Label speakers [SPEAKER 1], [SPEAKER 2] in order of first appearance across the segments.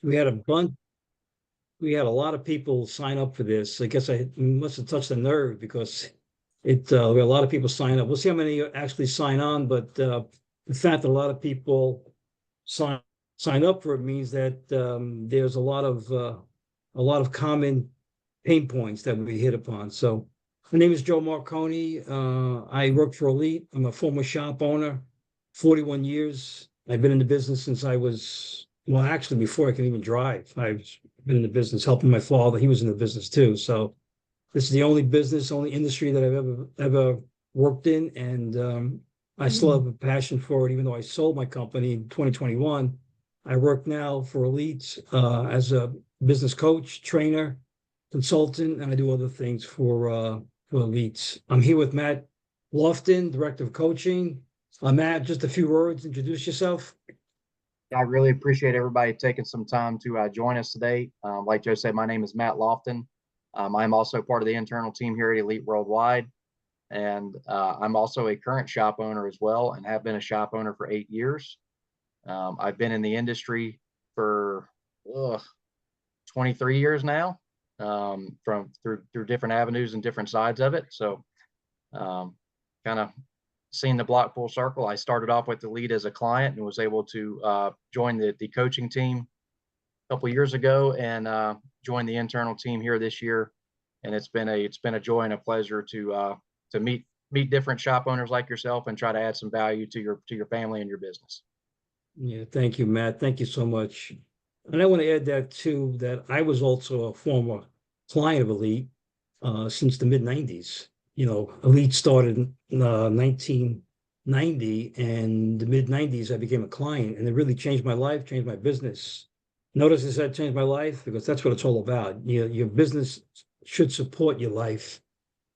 [SPEAKER 1] we had a bunch, we had a lot of people sign up for this. I guess I must have touched a nerve because we had a lot of people sign up. We'll see how many actually sign on, but the fact that a lot of people sign sign up for it means that there's a lot of common pain points that we hit upon. So my name is Joe Marconi. I work for Elite. I'm a former shop owner, 41 years. I've been in the business since I was, well, actually before I can even drive. I've been in the business helping my father. He was in the business too. So this is the only business, only industry that I've ever worked in, and I still have a passion for it. Even though I sold my company in 2021, I work now for Elite as a business coach, trainer, consultant, and I do other things for Elites. I'm here with Matt Lofton, Director of Coaching. Matt, just a few words. Introduce yourself.
[SPEAKER 2] I really appreciate everybody taking some time to join us today. Like Joe said, my name is Matt Lofton. I'm also part of the internal team here at Elite Worldwide, and I'm also a current shop owner as well, and have been a shop owner for 8 years. I've been in the industry for 23 years now, from through different avenues and different sides of it. So, kind of seen the block full circle. I started off with the lead as a client and was able to join the coaching team a couple years ago, and join the internal team here this year. And it's been a joy and a pleasure to meet different shop owners like yourself and try to add some value to your family and your business.
[SPEAKER 1] Yeah, thank you, Matt. Thank you so much. And I want to add that too, that I was also a former client of Elite since the mid 90s. You know, Elite started in 1990, and the mid 90s, I became a client, and it really changed my life, changed my business. Notice I said changed my life because that's what it's all about. Your business should support your life,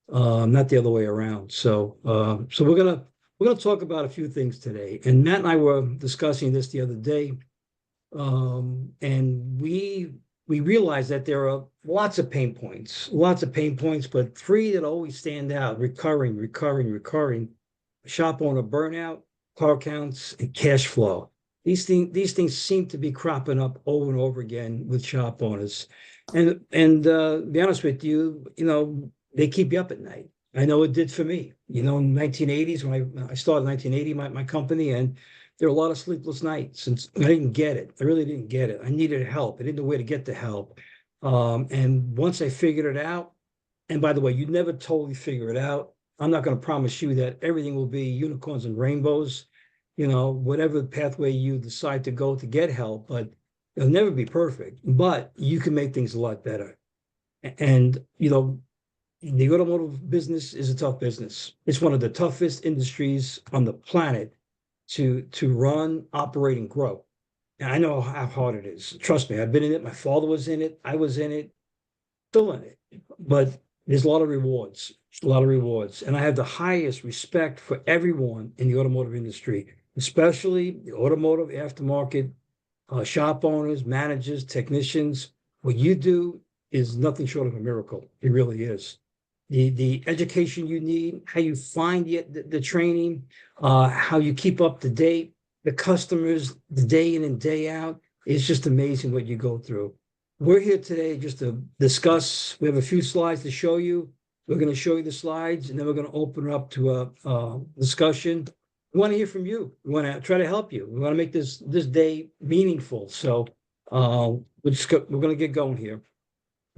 [SPEAKER 1] not the other way around. So we're gonna talk about a few things today. And Matt and I were discussing this the other day, and we realized that there are lots of pain points, but three that always stand out: recurring. Shop owner burnout, car counts, and cash flow. These things seem to be cropping up over and over again with shop owners. And to be honest with you, they keep you up at night. I know it did for me. In 1980s when I started in 1980, my company, and there were a lot of sleepless nights, and I didn't get it. I really didn't get it. I needed help. I didn't know where to get the help. And once I figured it out, and by the way, you never totally figure it out. I'm not going to promise you that everything will be unicorns and rainbows, whatever pathway you decide to go to get help, but it'll never be perfect. But you can make things a lot better. And, the automotive business is a tough business. It's one of the toughest industries on the planet to run, operate, and grow. And I know how hard it is. Trust me, I've been in it. My father was in it. I was in it, still in it. But there's a lot of rewards. And I have the highest respect for everyone in the automotive industry, especially the automotive aftermarket, shop owners, managers, technicians. What you do is nothing short of a miracle. It really is. The education you need, how you find the training, how you keep up to date, the customers, the day in and day out. It's just amazing what you go through. We're here today just to discuss. We have a few slides to show you. We're going to show you the slides, and then we're going to open it up to a discussion. We want to hear from you. We want to try to help you. We want to make this day meaningful. So we're going to get going here.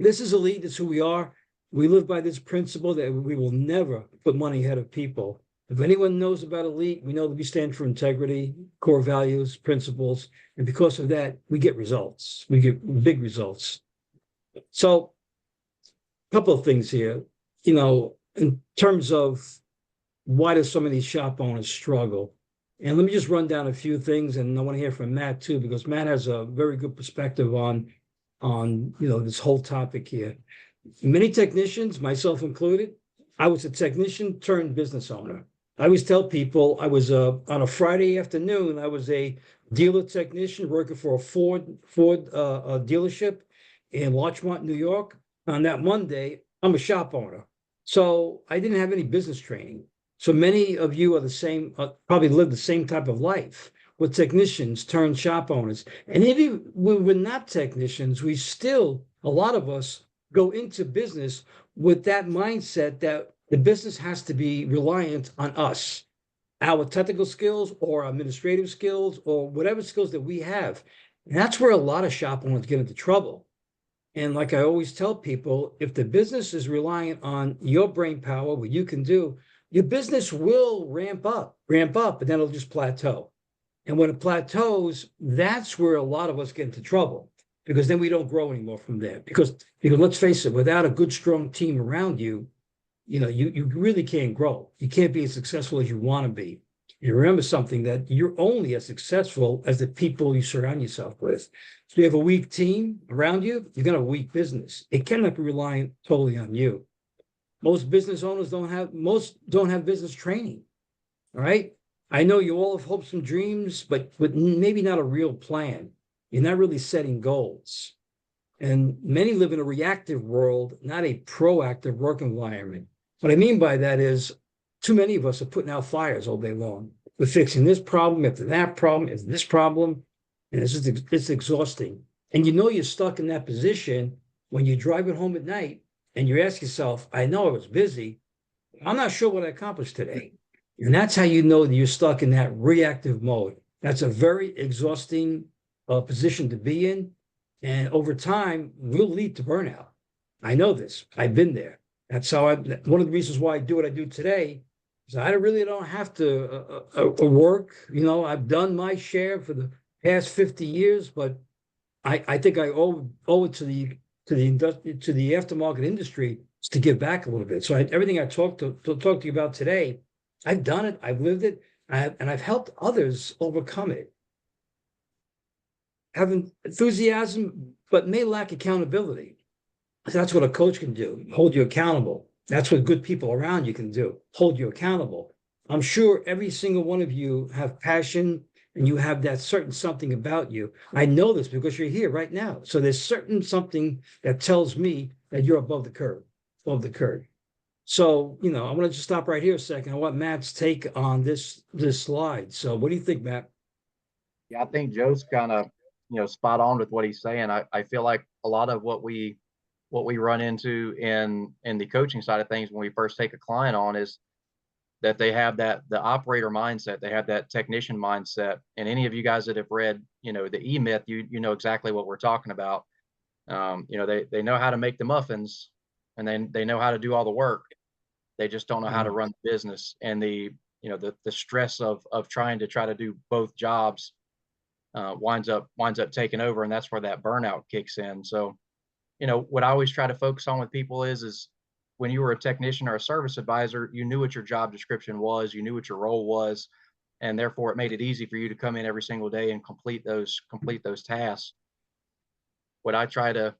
[SPEAKER 1] This is Elite. That's who we are. We live by this principle that we will never put money ahead of people. If anyone knows about Elite, we know that we stand for integrity, core values, principles, and because of that, we get results. We get big results. So, a couple of things here, in terms of why do some of these shop owners struggle? And let me just run down a few things, and I want to hear from Matt too, because Matt has a very good perspective on this whole topic here. Many technicians, myself included, I was a technician turned business owner. I always tell people I was on a Friday afternoon, I was a dealer technician working for a Ford dealership in Larchmont, New York. On that Monday, I'm a shop owner. So I didn't have any business training. So many of you are the same, probably live the same type of life were technicians turned shop owners. And even when we're not technicians, we still, a lot of us go into business with that mindset that the business has to be reliant on us, our technical skills or administrative skills or whatever skills that we have. And that's where a lot of shop owners get into trouble. And like I always tell people, if the business is reliant on your brain power, what you can do, your business will ramp up, and then it'll just plateau. And when it plateaus, that's where a lot of us get into trouble because then we don't grow anymore from there. Because let's face it, without a good, strong team around you, you really can't grow. You can't be as successful as you want to be. You remember something that you're only as successful as the people you surround yourself with. So you have a weak team around you, you're going to have a weak business. It cannot be reliant totally on you. Most business owners don't have business training. All right. I know you all have hopes and dreams, but maybe not a real plan. You're not really setting goals. And many live in a reactive world, not a proactive work environment. What I mean by that is too many of us are putting out fires all day long. We're fixing this problem after that problem, after this problem, and it's exhausting. And you're stuck in that position when you're driving home at night and you ask yourself, I know I was busy. I'm not sure what I accomplished today. And that's how you know that you're stuck in that reactive mode. That's a very exhausting position to be in. And over time, will lead to burnout. I know this. I've been there. That's one of the reasons why I do what I do today is I really don't have to work. I've done my share for the past 50 years, but I think I owe it to the aftermarket industry to give back a little bit. So everything I talk to you about today, I've done it, I've lived it, and I've helped others overcome it. Having enthusiasm, but may lack accountability. So that's what a coach can do, hold you accountable. That's what good people around you can do, hold you accountable. I'm sure every single one of you have passion and you have that certain something about you. I know this because you're here right now. So there's certain something that tells me that you're above the curve. So, I want to just stop right here a second. I want Matt's take on this slide. So what do you think, Matt?
[SPEAKER 2] Yeah, I think Joe's kind of, spot on with what he's saying. I feel like a lot of what we run into in the coaching side of things when we first take a client on is that they have the operator mindset, they have that technician mindset. And any of you guys that have read, the E-Myth, you know exactly what we're talking about. They know how to make the muffins and then they know how to do all the work. They just don't know how to run the business. And the stress of trying to do both jobs winds up taking over, and that's where that burnout kicks in. So, what I always try to focus on with people is when you were a technician or a service advisor, you knew what your job description was, you knew what your role was, and therefore it made it easy for you to come in every single day and complete those tasks. What I try to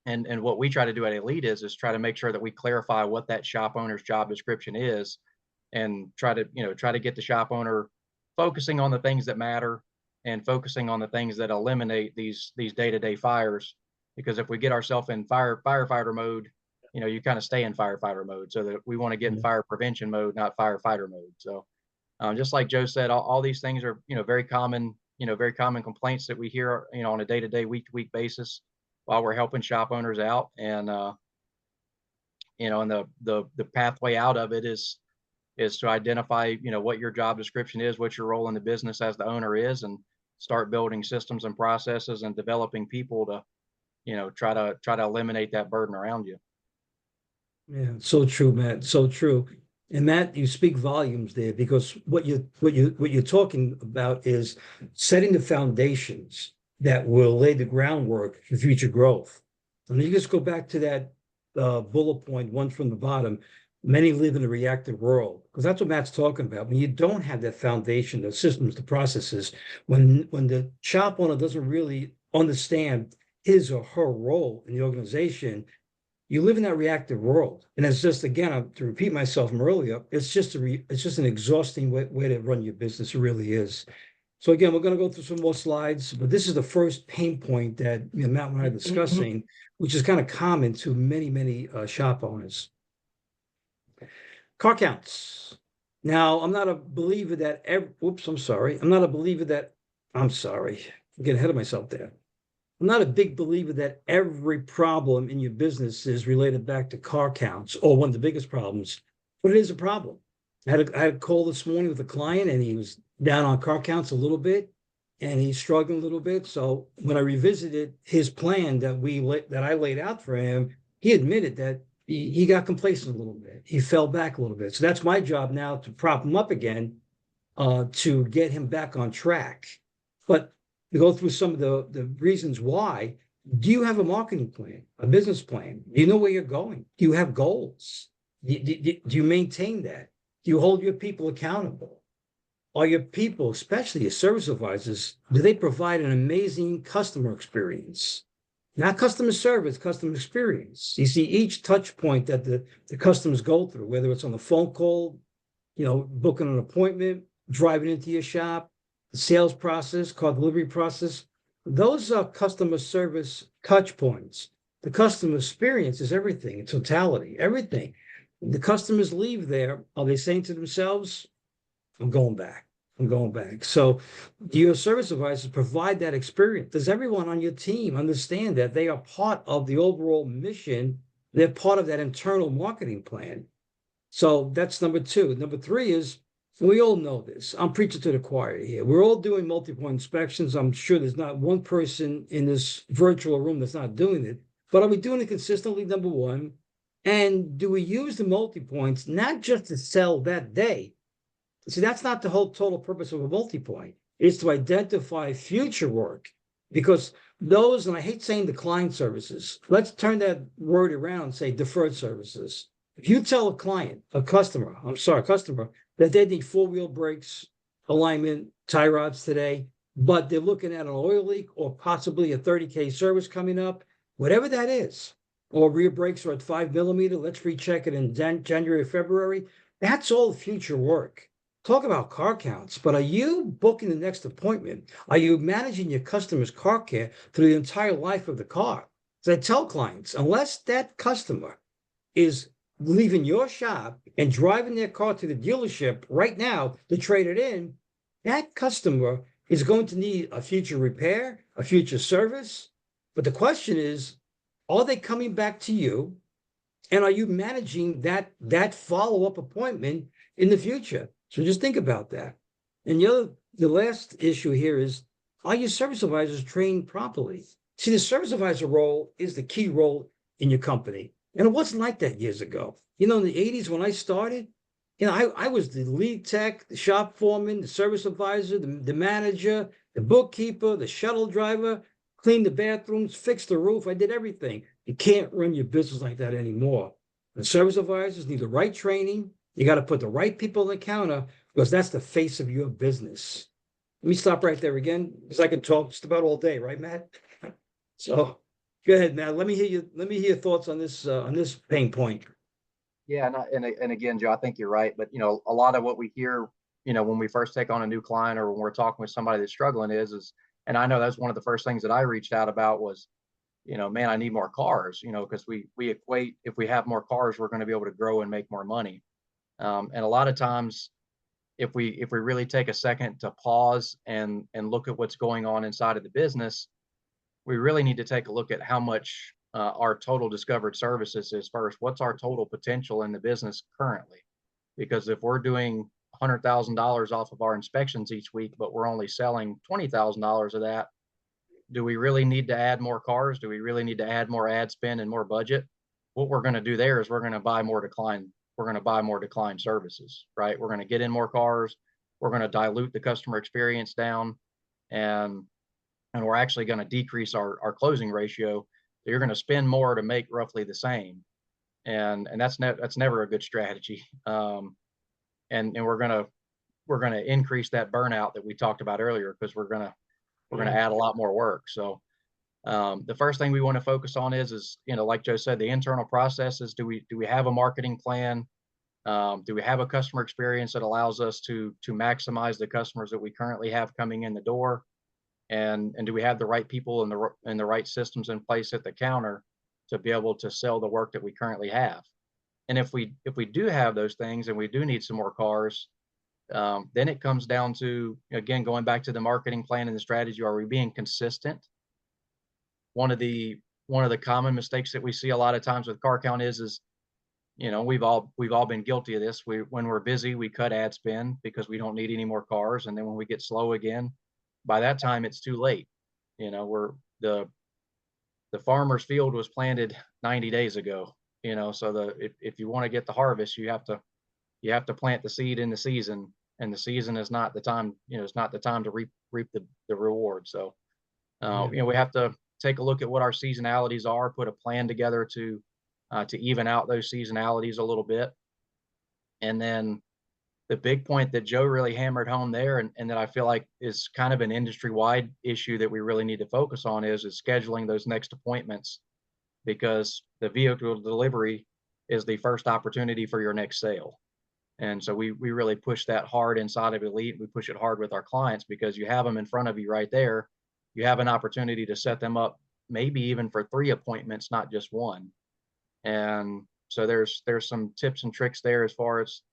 [SPEAKER 2] and what we try to do at Elite is try to make sure that we clarify what that shop owner's job description is, and try to get the shop owner focusing on the things that matter and focusing on the things that eliminate these day-to-day fires. Because if we get ourselves in firefighter mode, you kind of stay in firefighter mode. So that we want to get in fire prevention mode, not firefighter mode. So just like Joe said, all these things are very common complaints that we hear on a day-to-day, week-to-week basis while we're helping shop owners out. And and the pathway out of it is to identify what your job description is, what your role in the business as the owner is, and start building systems and processes and developing people to try to eliminate that burden around you.
[SPEAKER 1] Yeah, so true, Matt. So true. And Matt, you speak volumes there because what you're talking about is setting the foundations that will lay the groundwork for future growth. And you just go back to that bullet point, one from the bottom. Many live in a reactive world because that's what Matt's talking about. When you don't have that foundation, the systems, the processes, when the shop owner doesn't really understand his or her role in the organization, you live in that reactive world. And it's just, again, to repeat myself from earlier, it's just an exhausting way to run your business. It really is. So again, we're going to go through some more slides, but this is the first pain point that Matt and I are discussing, which is kind of common to many shop owners. Car counts. Now, I'm not a believer that whoops, I'm sorry. I'm sorry. I'm getting ahead of myself there. I'm not a big believer that every problem in your business is related back to car counts or one of the biggest problems, but it is a problem. I had a call this morning with a client and he was down on car counts a little bit and he's struggling a little bit. So when I revisited his plan that I laid out for him, he admitted that he got complacent a little bit. He fell back a little bit. So that's my job now to prop him up again, to get him back on track. But to go through some of the reasons why, do you have a marketing plan, a business plan? Do you know where you're going? Do you have goals? Do you maintain that? Do you hold your people accountable? Are your people, especially your service advisors, do they provide an amazing customer experience? Not customer service, customer experience. You see each touch point that the customers go through, whether it's on the phone call, booking an appointment, driving into your shop, the sales process, car delivery process. Those are customer service touch points. The customer experience is everything in totality, everything. The customers leave there, are they saying to themselves, I'm going back. I'm going back. So, do your service advisors provide that experience? Does everyone on your team understand that they are part of the overall mission? They're part of that internal marketing plan. So that's number two. Number three is, we all know this. I'm preaching to the choir here. We're all doing multi-point inspections. I'm sure there's not one person in this virtual room that's not doing it. But are we doing it consistently? Number one. And do we use the multi-points not just to sell that day? See, that's not the whole total purpose of a multi-point. It's to identify future work, because those, and I hate saying declined services, let's turn that word around and say deferred services. If you tell a customer, that they need four-wheel brakes, alignment, tie rods today, but they're looking at an oil leak or possibly a 30K service coming up, whatever that is, or rear brakes are at 5 millimeter, let's recheck it in January or February. That's all future work. Talk about car counts, but are you booking the next appointment? Are you managing your customer's car care through the entire life of the car? So I tell clients, unless that customer is leaving your shop and driving their car to the dealership right now to trade it in, that customer is going to need a future repair, a future service. But the question is, are they coming back to you? And are you managing that follow-up appointment in the future? So just think about that. And the last issue here is, are your service advisors trained properly? See, the service advisor role is the key role in your company. And it wasn't like that years ago. In the 80s when I started, I was the lead tech, the shop foreman, the service advisor, the manager, the bookkeeper, the shuttle driver, cleaned the bathrooms, fixed the roof. I did everything. You can't run your business like that anymore. The service advisors need the right training. You got to put the right people on the counter, because that's the face of your business. Let me stop right there again, because I can talk just about all day, right, Matt? So go ahead, Matt. Let me hear your thoughts on this pain point.
[SPEAKER 2] Yeah, and again, Joe, I think you're right. But a lot of what we hear, when we first take on a new client or when we're talking with somebody that's struggling is, and I know that's one of the first things that I reached out about was, man, I need more cars, because we equate, if we have more cars, we're going to be able to grow and make more money. And a lot of times, if we really take a second to pause and look at what's going on inside of the business, we really need to take a look at how much our total discovered services is first. What's our total potential in the business currently? Because if we're doing $100,000 off of our inspections each week, but we're only selling $20,000 of that, do we really need to add more cars? Do we really need to add more ad spend and more budget? What we're going to do there is we're going to buy more decline. We're going to buy more decline services, right? We're going to get in more cars. We're going to dilute the customer experience down, and we're actually going to decrease our closing ratio. So you're going to spend more to make roughly the same, and that's never a good strategy. And we're gonna increase that burnout that we talked about earlier, because we're gonna add a lot more work. So the first thing we want to focus on is like Joe said, the internal processes. Do we have a marketing plan? Do we have a customer experience that allows us to maximize the customers that we currently have coming in the door? And do we have the right people and the right systems in place at the counter to be able to sell the work that we currently have? And if we do have those things and we do need some more cars, then it comes down to, again, going back to the marketing plan and the strategy. Are we being consistent? One of the common mistakes that we see a lot of times with car count is we've all been guilty of this. When we're busy, we cut ad spend because we don't need any more cars, and then when we get slow again, by that time it's too late. We're the farmer's field was planted 90 days ago. So if you want to get the harvest, you have to plant the seed in the season, and the season is not the time. It's not the time to reap the reward. So we have to take a look at what our seasonalities are, put a plan together to even out those seasonalities a little bit. And then the big point that Joe really hammered home there, and that I feel like is kind of an industry-wide issue that we really need to focus on is scheduling those next appointments, because the vehicle delivery is the first opportunity for your next sale. And so we really push that hard inside of Elite. We push it hard with our clients because you have them in front of you right there. You have an opportunity to set them up maybe even for 3 appointments, not just one. And so there's some tips and tricks there as far as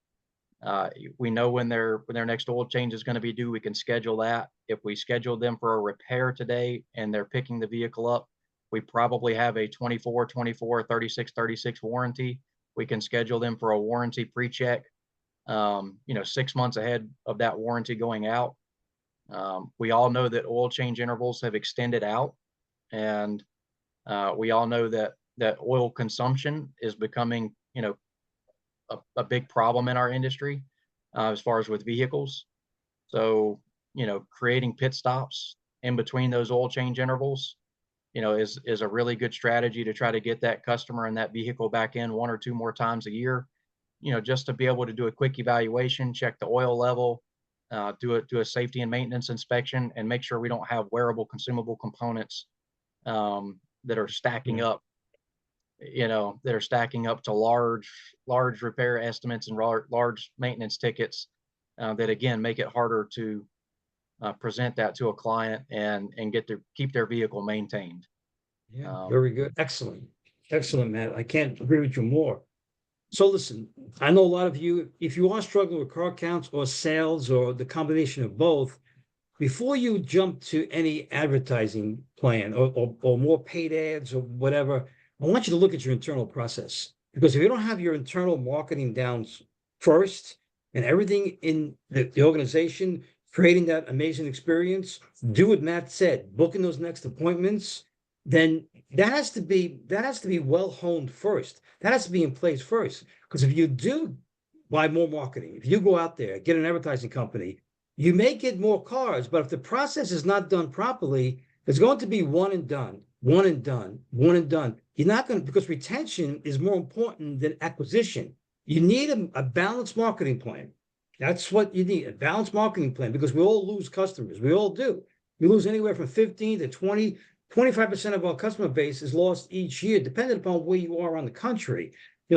[SPEAKER 2] we know when their next oil change is going to be due. We can schedule that. If we schedule them for a repair today and they're picking the vehicle up, we probably have a 24, 36, 36 warranty. We can schedule them for a warranty pre-check, 6 months ahead of that warranty going out. We all know that oil change intervals have extended out, and we all know that oil consumption is becoming, a big problem in our industry as far as with vehicles. So, creating pit stops in between those oil change intervals, is a really good strategy to try to get that customer and that vehicle back in 1 or 2 more times a year, just to be able to do a quick evaluation, check the oil level, do a safety and maintenance inspection, and make sure we don't have wearable consumable components that are stacking up, to large repair estimates and large maintenance tickets that again make it harder to present that to a client and keep their vehicle maintained.
[SPEAKER 1] Yeah, very good. Excellent. Excellent, Matt. I can't agree with you more. So listen, I know a lot of you, if you are struggling with car counts or sales or the combination of both, before you jump to any advertising plan or more paid ads or whatever, I want you to look at your internal process. Because if you don't have your internal marketing down first and everything in the organization, creating that amazing experience, do what Matt said, booking those next appointments, then that has to be well honed first. That has to be in place first. Because if you do buy more marketing, if you go out there, get an advertising company, you may get more cars, but if the process is not done properly, it's going to be one and done, one and done, one and done. You're not going to, because retention is more important than acquisition. You need a balanced marketing plan. That's what you need, a balanced marketing plan, because we all lose customers. We all do. We lose anywhere from 15 to 20, 25% of our customer base is lost each year, depending upon where you are on the country.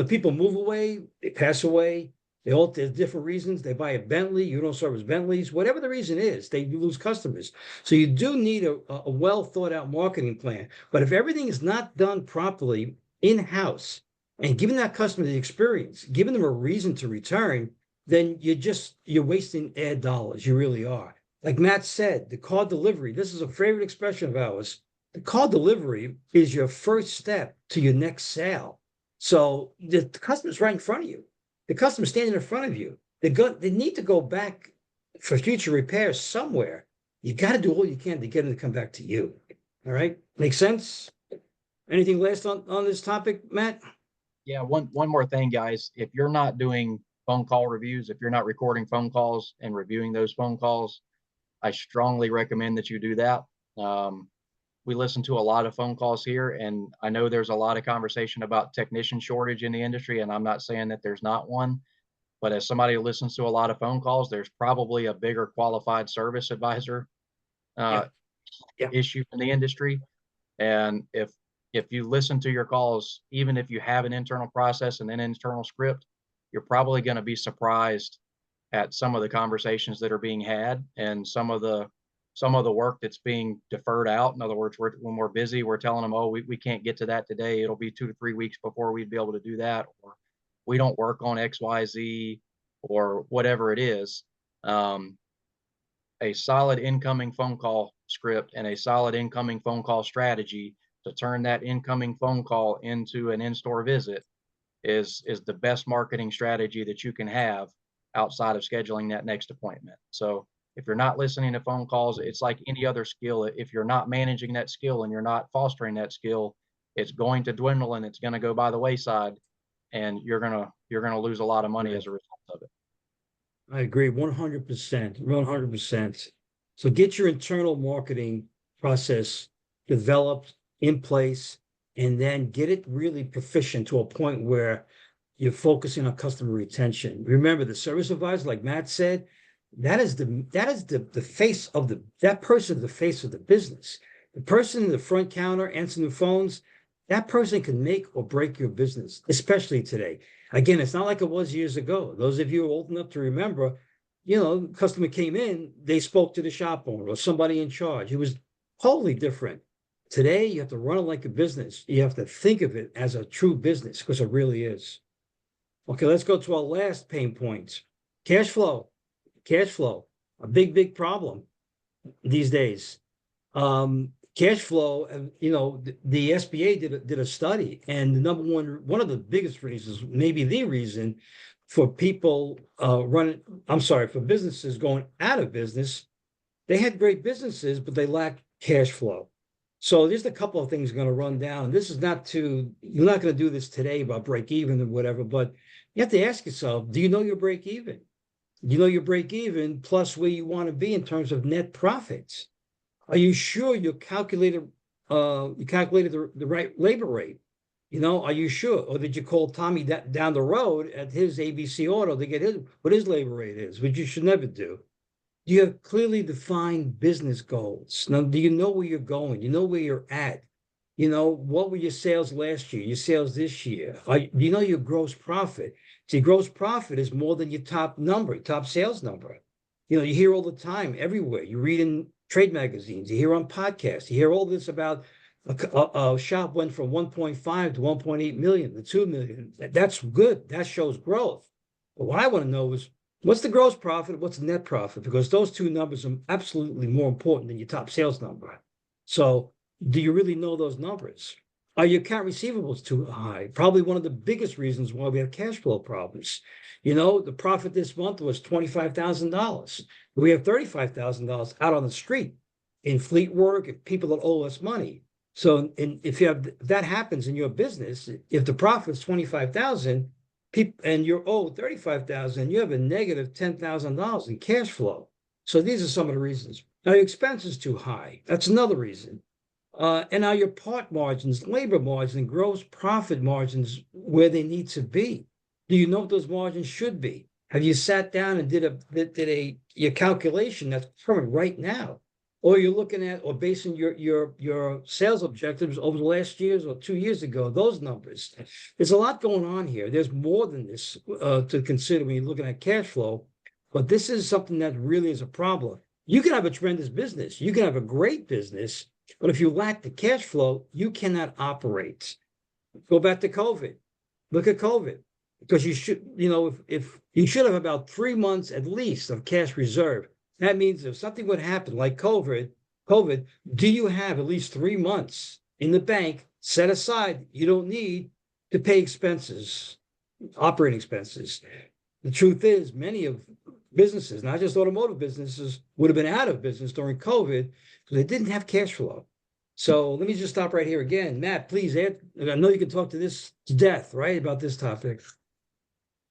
[SPEAKER 1] People move away, they pass away. There's different reasons. They buy a Bentley, you don't service Bentleys, whatever the reason is, they lose customers. So you do need a well thought out marketing plan. But if everything is not done properly in-house and giving that customer the experience, giving them a reason to return, then you're wasting ad dollars. You really are. Like Matt said, the car delivery, this is a favorite expression of ours. The car delivery is your first step to your next sale. So the customer's right in front of you. The customer's standing in front of you. They need to go back for future repairs somewhere. You got to do all you can to get them to come back to you. All right. Make sense? Anything last on this topic, Matt?
[SPEAKER 2] Yeah. One more thing, guys. If you're not doing phone call reviews, if you're not recording phone calls and reviewing those phone calls, I strongly recommend that you do that. We listen to a lot of phone calls here, and I know there's a lot of conversation about technician shortage in the industry, and I'm not saying that there's not one, but as somebody who listens to a lot of phone calls, there's probably a bigger qualified service advisor issue in the industry. And if you listen to your calls, even if you have an internal process and an internal script, you're probably going to be surprised at some of the conversations that are being had and some of the work that's being deferred out. In other words, when we're busy, we're telling them, oh, we can't get to that today. It'll be 2 to 3 weeks before we'd be able to do that. Or we don't work on XYZ or whatever it is. A solid incoming phone call script and a solid incoming phone call strategy to turn that incoming phone call into an in-store visit is the best marketing strategy that you can have outside of scheduling that next appointment. So if you're not listening to phone calls, it's like any other skill. If you're not managing that skill and you're not fostering that skill, it's going to dwindle and it's going to go by the wayside, and you're gonna lose a lot of money
[SPEAKER 1] Right.
[SPEAKER 2] as a result of it.
[SPEAKER 1] I agree 100%, 100%. So get your internal marketing process developed in place and then get it really proficient to a point where you're focusing on customer retention. Remember, the service advisor, like Matt said, that is the face of that person, the face of the business. The person in the front counter answering the phones, that person can make or break your business, especially today. Again, it's not like it was years ago. Those of you old enough to remember, customer came in, they spoke to the shop owner or somebody in charge. It was totally different. Today, you have to run it like a business. You have to think of it as a true business because it really is. Okay, let's go to our last pain point. Cash flow. Cash flow, a big, big problem these days. Cash flow, the SBA did a study, and the one of the biggest reasons, maybe the reason for people for businesses going out of business, they had great businesses, but they lacked cash flow. So there's a couple of things going to run down. And this is you're not going to do this today about break even or whatever, but you have to ask yourself, do you know your break even? You know your break even plus where you want to be in terms of net profits. Are you sure you calculated the right labor rate? Are you sure? Or did you call Tommy down the road at his ABC Auto to get what his labor rate is, which you should never do? Do you have clearly defined business goals? Now, do you know where you're going? You know where you're at? What were your sales last year, your sales this year? Do you know your gross profit? See, gross profit is more than your top sales number. You hear all the time everywhere. You read in trade magazines, you hear on podcasts, you hear all this about a shop went from 1.5 to 1.8 million to 2 million. That's good. That shows growth. But what I want to know is what's the gross profit? What's the net profit? Because those two numbers are absolutely more important than your top sales number. So do you really know those numbers? Are your account receivables too high? Probably one of the biggest reasons why we have cash flow problems. The profit this month was $25,000. We have $35,000 out on the street in fleet work, and people that owe us money. So if that happens in your business, if the profit is 25,000 and you're owed 35,000, you have a negative $10,000 in cash flow. So these are some of the reasons. Now your expense is too high. That's another reason. And are your part margins, labor margins, and gross profit margins where they need to be? Do you know what those margins should be? Have you sat down and did your calculation that's current right now? Or you're looking at or basing your sales objectives over the last years or 2 years ago, those numbers. There's a lot going on here. There's more than this to consider when you're looking at cash flow, but this is something that really is a problem. You can have a tremendous business. You can have a great business, but if you lack the cash flow, you cannot operate. Go back to COVID. Look at COVID. Because you should, if you should have about 3 months at least of cash reserve. That means if something would happen like COVID, do you have at least 3 months in the bank set aside you don't need to pay expenses, operating expenses? The truth is, many of businesses, not just automotive businesses, would have been out of business during COVID because they didn't have cash flow. So let me just stop right here again. Matt, please add. I know you can talk to this to death, right, about this topic.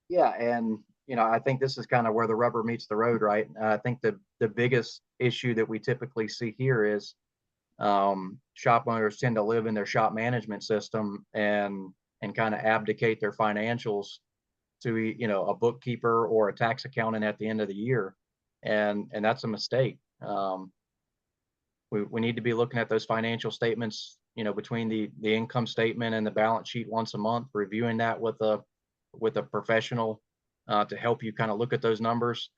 [SPEAKER 2] Yeah, and I think this is kind of where the rubber meets the road, right? I think the biggest issue that we typically see here is shop owners tend to live in their shop management system and kind of abdicate their financials to a bookkeeper or a tax accountant at the end of the year, and that's a mistake. We need to be looking at those financial statements, between the income statement and the balance sheet once a month, reviewing that with a professional to help you kind of look at those numbers.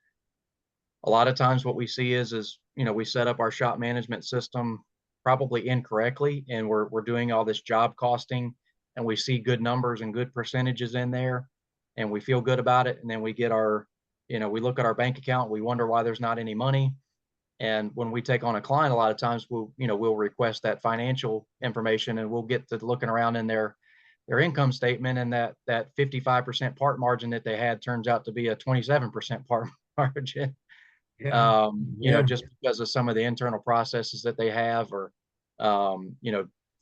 [SPEAKER 2] A lot of times what we see is we set up our shop management system probably incorrectly, and we're doing all this job costing, and we see good numbers and good percentages in there, and we feel good about it. And then we get our, we look at our bank account, we wonder why there's not any money. And when we take on a client, a lot of times we'll request that financial information, and we'll get to looking around in their income statement, and that 55% part margin that they had turns out to be a 27% part margin.
[SPEAKER 1] Yeah.
[SPEAKER 2] Just because of some of the internal processes that they have, or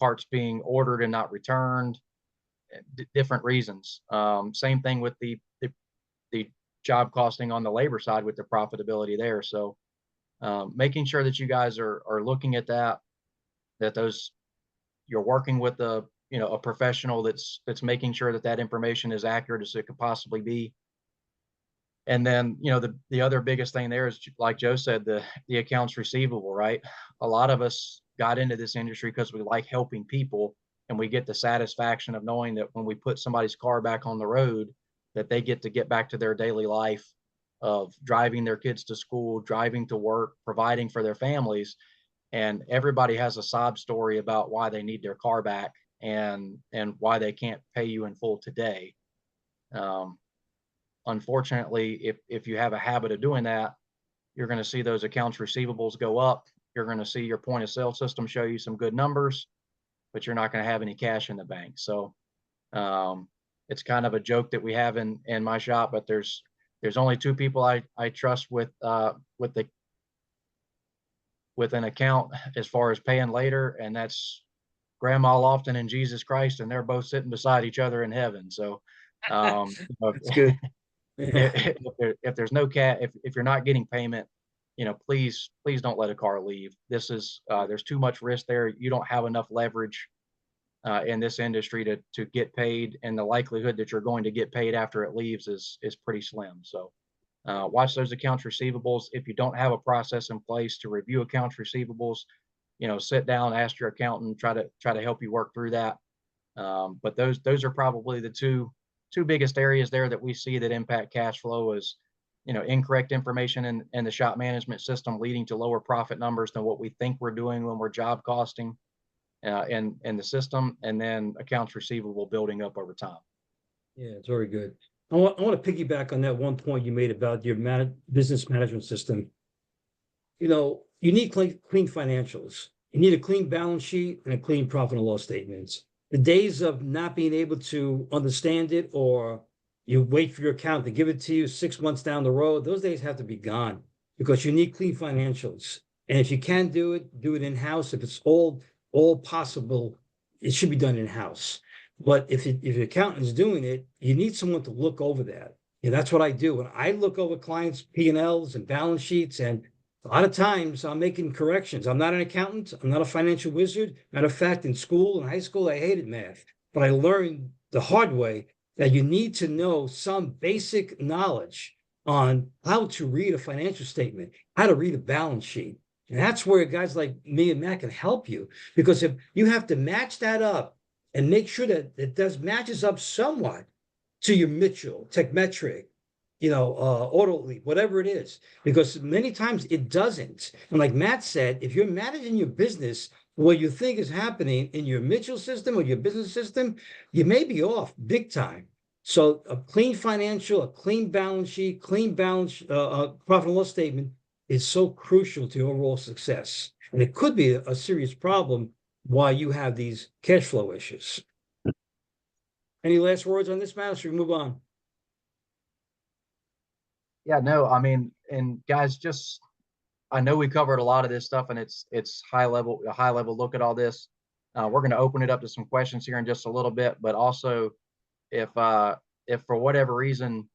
[SPEAKER 2] parts being ordered and not returned, different reasons. Same thing with the job costing on the labor side with the profitability there. So making sure that you guys are looking at that you're working with a professional that's making sure that information is accurate as it could possibly be. And then, the other biggest thing there is, like Joe said, the accounts receivable, right? A lot of us got into this industry because we like helping people, and we get the satisfaction of knowing that when we put somebody's car back on the road, that they get to get back to their daily life of driving their kids to school, driving to work, providing for their families. And everybody has a sob story about why they need their car back, and why they can't pay you in full today. Unfortunately, if you have a habit of doing that, you're going to see those accounts receivables go up. You're going to see your point of sale system show you some good numbers, but you're not going to have any cash in the bank. So it's kind of a joke that we have in my shop, but there's only two people I trust with an account as far as paying later, and that's Grandma Lofton and Jesus Christ, and they're both sitting beside each other in heaven. So
[SPEAKER 1] That's good. Yeah.
[SPEAKER 2] if there's no if you're not getting payment, please don't let a car leave. This is there's too much risk there. You don't have enough leverage in this industry to get paid, and the likelihood that you're going to get paid after it leaves is pretty slim. So watch those accounts receivables. If you don't have a process in place to review accounts receivables, sit down, ask your accountant, try to help you work through that. But those are probably the two biggest areas there that we see that impact cash flow is, incorrect information in the shop management system, leading to lower profit numbers than what we think we're doing when we're job costing in the system, and then accounts receivable building up over time.
[SPEAKER 1] Yeah, it's very good. I want to piggyback on that one point you made about your business management system. You need clean financials. You need a clean balance sheet and a clean profit and loss statements. The days of not being able to understand it, or you wait for your accountant to give it to you 6 months down the road, those days have to be gone, because you need clean financials. And if you can do it in-house. If it's all possible, it should be done in-house. But if your accountant is doing it, you need someone to look over that. Yeah, that's what I do. When I look over clients' P&Ls and balance sheets, and a lot of times I'm making corrections. I'm not an accountant. I'm not a financial wizard. Matter of fact, in high school, I hated math, but I learned the hard way that you need to know some basic knowledge on how to read a financial statement, how to read a balance sheet. And that's where guys like me and Matt can help you, because if you have to match that up and make sure that it matches up somewhat to your Mitchell, Techmetric, Autoleap, whatever it is, because many times it doesn't. And like Matt said, if you're managing your business, what you think is happening in your Mitchell system or your business system, you may be off big time. So a clean financial, a clean balance sheet, clean balance profit and loss statement is so crucial to overall success. And it could be a serious problem why you have these cash flow issues. Any last words on this, Matt? Should we move on?
[SPEAKER 2] Yeah, no, I mean, and guys, I know we covered a lot of this stuff, and it's a high level look at all this. We're going to open it up to some questions here in just a little bit, but also if for whatever reason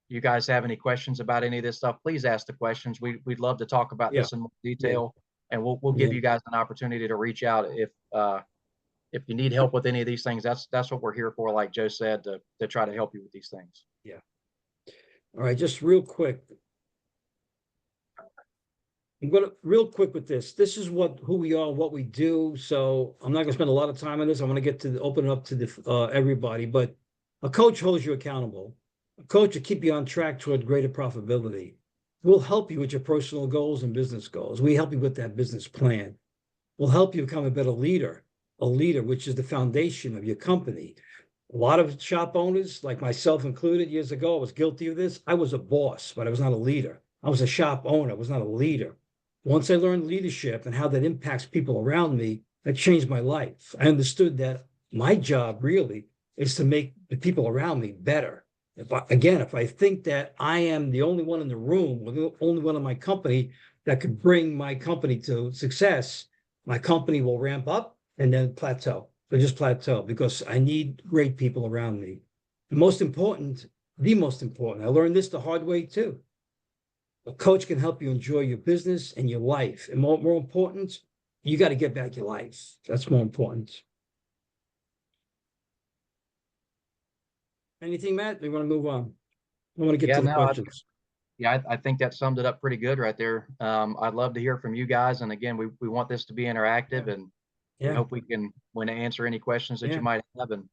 [SPEAKER 2] you guys have any questions about any of this stuff, please ask the questions. We'd love to talk about this in more detail, and we'll give you guys an opportunity to reach out if you need help with any of these things. That's what we're here for, like Joe said, to try to help you with these things.
[SPEAKER 1] Yeah. All right, just real quick. I'm going to real quick with this. This is who we are, what we do. So I'm not going to spend a lot of time on this. I want to get to open it up to everybody. But a coach holds you accountable. A coach will keep you on track toward greater profitability. We'll help you with your personal goals and business goals. We help you with that business plan. We'll help you become a better leader, which is the foundation of your company. A lot of shop owners, like myself included, years ago, I was guilty of this. I was a boss, but I was not a leader. I was a shop owner, I was not a leader. Once I learned leadership and how that impacts people around me, that changed my life. I understood that my job really is to make the people around me better. If I think that I am the only one in the room, or the only one in my company that could bring my company to success, my company will ramp up and then plateau. They'll just plateau because I need great people around me. The most important, I learned this the hard way too. A coach can help you enjoy your business and your life. And more important, you got to get back your life. That's more important. Anything, Matt? We want to move on. I want to get
[SPEAKER 2] Yeah,
[SPEAKER 1] to the
[SPEAKER 2] no,
[SPEAKER 1] questions.
[SPEAKER 2] I think that summed it up pretty good right there. I'd love to hear from you guys. And again, we want this to be
[SPEAKER 1] Yeah.
[SPEAKER 2] interactive, and we
[SPEAKER 1] Yeah.
[SPEAKER 2] hope we can want to answer any questions that you
[SPEAKER 1] Yeah.
[SPEAKER 2] might have and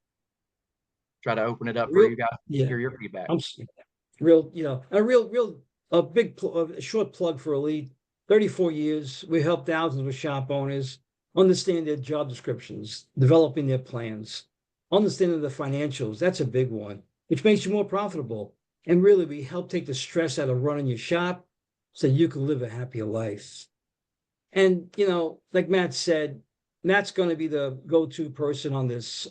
[SPEAKER 2] try to open it up for
[SPEAKER 1] Real.
[SPEAKER 2] you guys to
[SPEAKER 1] Yeah.
[SPEAKER 2] hear your feedback.
[SPEAKER 1] I'm real, a short plug for Elite. 34 years. We help thousands of shop owners understand their job descriptions, developing their plans, understanding the financials. That's a big one, which makes you more profitable. And really, we help take the stress out of running your shop so you can live a happier life. And like Matt said, Matt's going to be the go-to person on this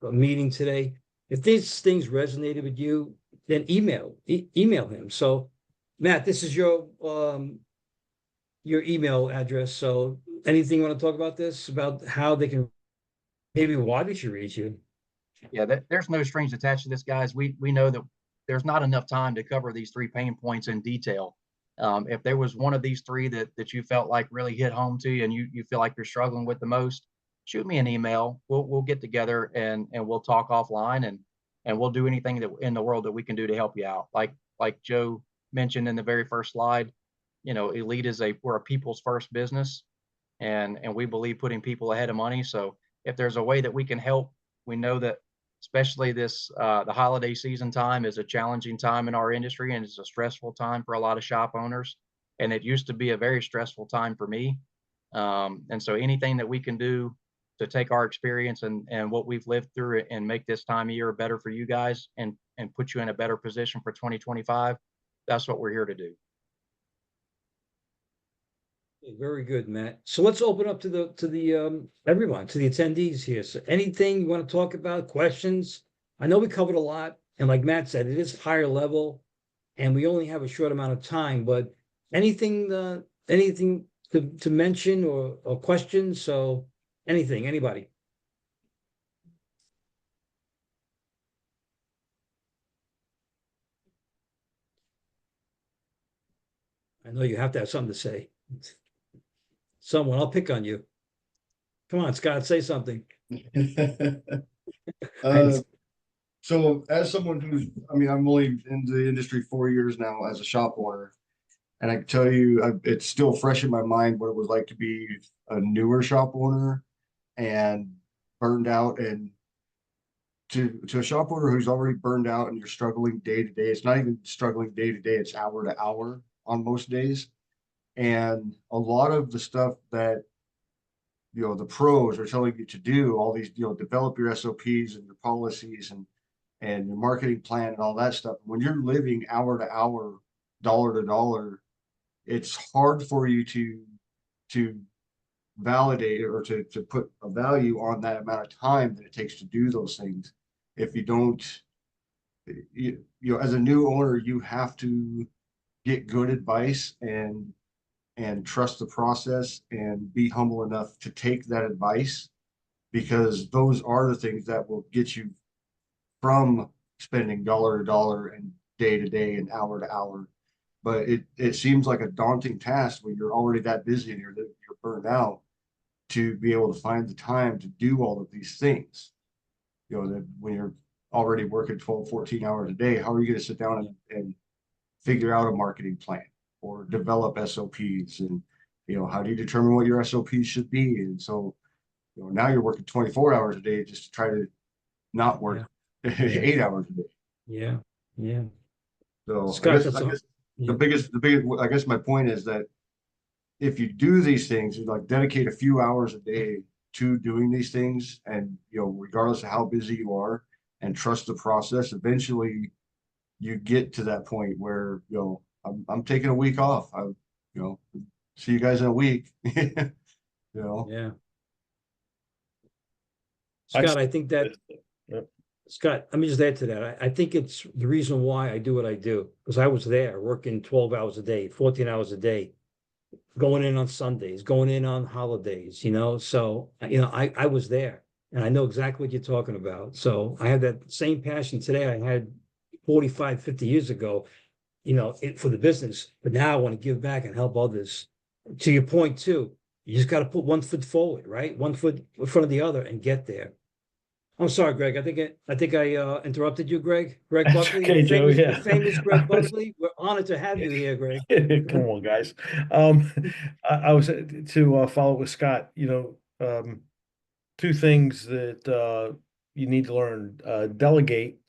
[SPEAKER 1] meeting today. If these things resonated with you, then email him. So, Matt, this is your email address. So, anything you want to talk about this about how they can maybe why they should reach you?
[SPEAKER 2] Yeah, there's no strings attached to this, guys. We know that there's not enough time to cover these three pain points in detail. If there was one of these three that you felt like really hit home to you, and you feel like you're struggling with the most, shoot me an email. We'll get together and we'll talk offline, and we'll do anything that in the world that we can do to help you out. Like Joe mentioned in the very first slide, Elite we're a people's first business, and we believe putting people ahead of money. So if there's a way that we can help, we know that especially the holiday season time is a challenging time in our industry, and it's a stressful time for a lot of shop owners, and it used to be a very stressful time for me. And so anything that we can do to take our experience and what we've lived through and make this time of year better for you guys, and put you in a better position for 2025, that's what we're here to do.
[SPEAKER 1] Very good, Matt. So let's open up to the everyone, to the attendees here. So anything you want to talk about, questions? I know we covered a lot, and like Matt said, it is higher level, and we only have a short amount of time, but anything to mention or questions? So anything, anybody? I know you have to have something to say. Someone, I'll pick on you. Come on, Scott, say something.
[SPEAKER 3] Uh, so as someone I mean, I'm only in the industry 4 years now as a shop owner, and I can tell you, it's still fresh in my mind what it was like to be a newer shop owner and burned out, and to a shop owner who's already burned out and you're struggling day to day. It's not even struggling day to day; it's hour to hour on most days, and a lot of the stuff that the pros are telling you to do, all these, develop your SOPs and your policies and your marketing plan and all that stuff. When you're living hour to hour, dollar to dollar, it's hard for you to validate or to put a value on that amount of time that it takes to do those things. If you don't, as a new owner, you have to get good advice and trust the process and be humble enough to take that advice, because those are the things that will get you from spending dollar to dollar and day to day and hour to hour. But it seems like a daunting task when you're already that busy and you're burned out, to be able to find the time to do all of these things. That when you're already working 12, 14 hours a day, how are you going to sit down and figure out a marketing plan or develop SOPs? And how do you determine what your SOPs should be? And so now you're working 24 hours a day just to try to not work
[SPEAKER 1] Yeah.
[SPEAKER 3] 8 hours a day.
[SPEAKER 1] Yeah. Yeah.
[SPEAKER 3] So
[SPEAKER 1] Scott,
[SPEAKER 3] I
[SPEAKER 1] that's all.
[SPEAKER 3] guess
[SPEAKER 1] Yeah.
[SPEAKER 3] I guess my point is that if you do these things, you like dedicate a few hours a day to doing these things, and regardless of how busy you are, and trust the process, eventually you get to that point where I'm taking a week off. See you guys in a week.
[SPEAKER 1] Yeah.
[SPEAKER 4] I
[SPEAKER 1] Scott, I think that,
[SPEAKER 4] Yep.
[SPEAKER 1] Scott, let me just add to that. I think it's the reason why I do what I do, because I was there working 12 hours a day, 14 hours a day, going in on Sundays, going in on holidays, So, I was there and I know exactly what you're talking about. So I have that same passion today I had 45, 50 years ago, for the business. But now I want to give back and help others. To your point too, you just got to put one foot forward, right? One foot in front of the other and get there. I'm sorry, Greg. I think I interrupted you, Greg. Greg
[SPEAKER 4] That's
[SPEAKER 1] Buckley,
[SPEAKER 4] okay, Joe.
[SPEAKER 1] the
[SPEAKER 4] Yeah.
[SPEAKER 1] famous Greg Buckley. We're honored to have you here, Greg.
[SPEAKER 4] Come on, guys. Um, I was to follow with Scott, two things that you need to learn. Delegate,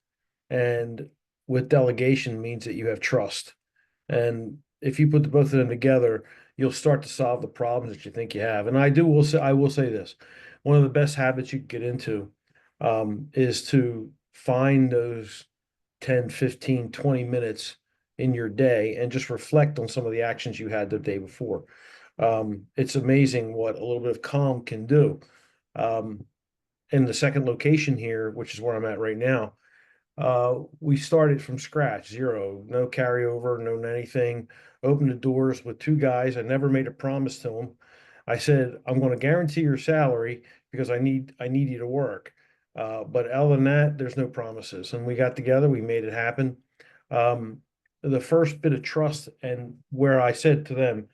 [SPEAKER 4] and with delegation means that you have trust. And if you put the both of them together, you'll start to solve the problems that you think you have. And I will say this, one of the best habits you can get into is to find those 10, 15, 20 minutes in your day and just reflect on some of the actions you had the day before. It's amazing what a little bit of calm can do. In the second location here, which is where I'm at right now, we started from scratch, zero, no carryover, no anything. Opened the doors with two guys. I never made a promise to them. I said, I'm going to guarantee your salary because I need you to work. But other than that, there's no promises. And we got together, we made it happen. Um, the first bit of trust, and where I said to them,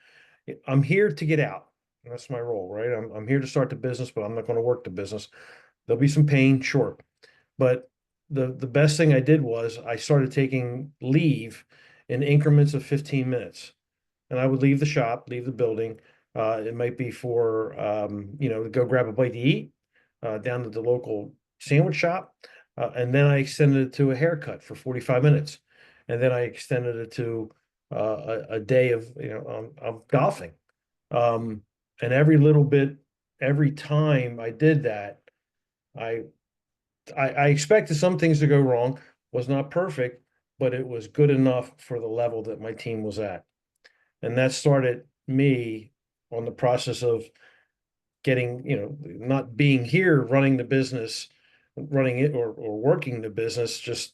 [SPEAKER 4] I'm here to get out. That's my role, right? I'm here to start the business, but I'm not going to work the business. There'll be some pain, sure. But the best thing I did was I started taking leave in increments of 15 minutes. And I would leave the shop, leave the building. It might be for to go grab a bite to eat down to the local sandwich shop. And then I extended it to a haircut for 45 minutes. And then I extended it to a day of golfing. Um, and every little bit, every time I did that, I I expected some things to go wrong, was not perfect, but it was good enough for the level that my team was at. And that started me on the process of getting, not being here running the business, running it or working the business, just,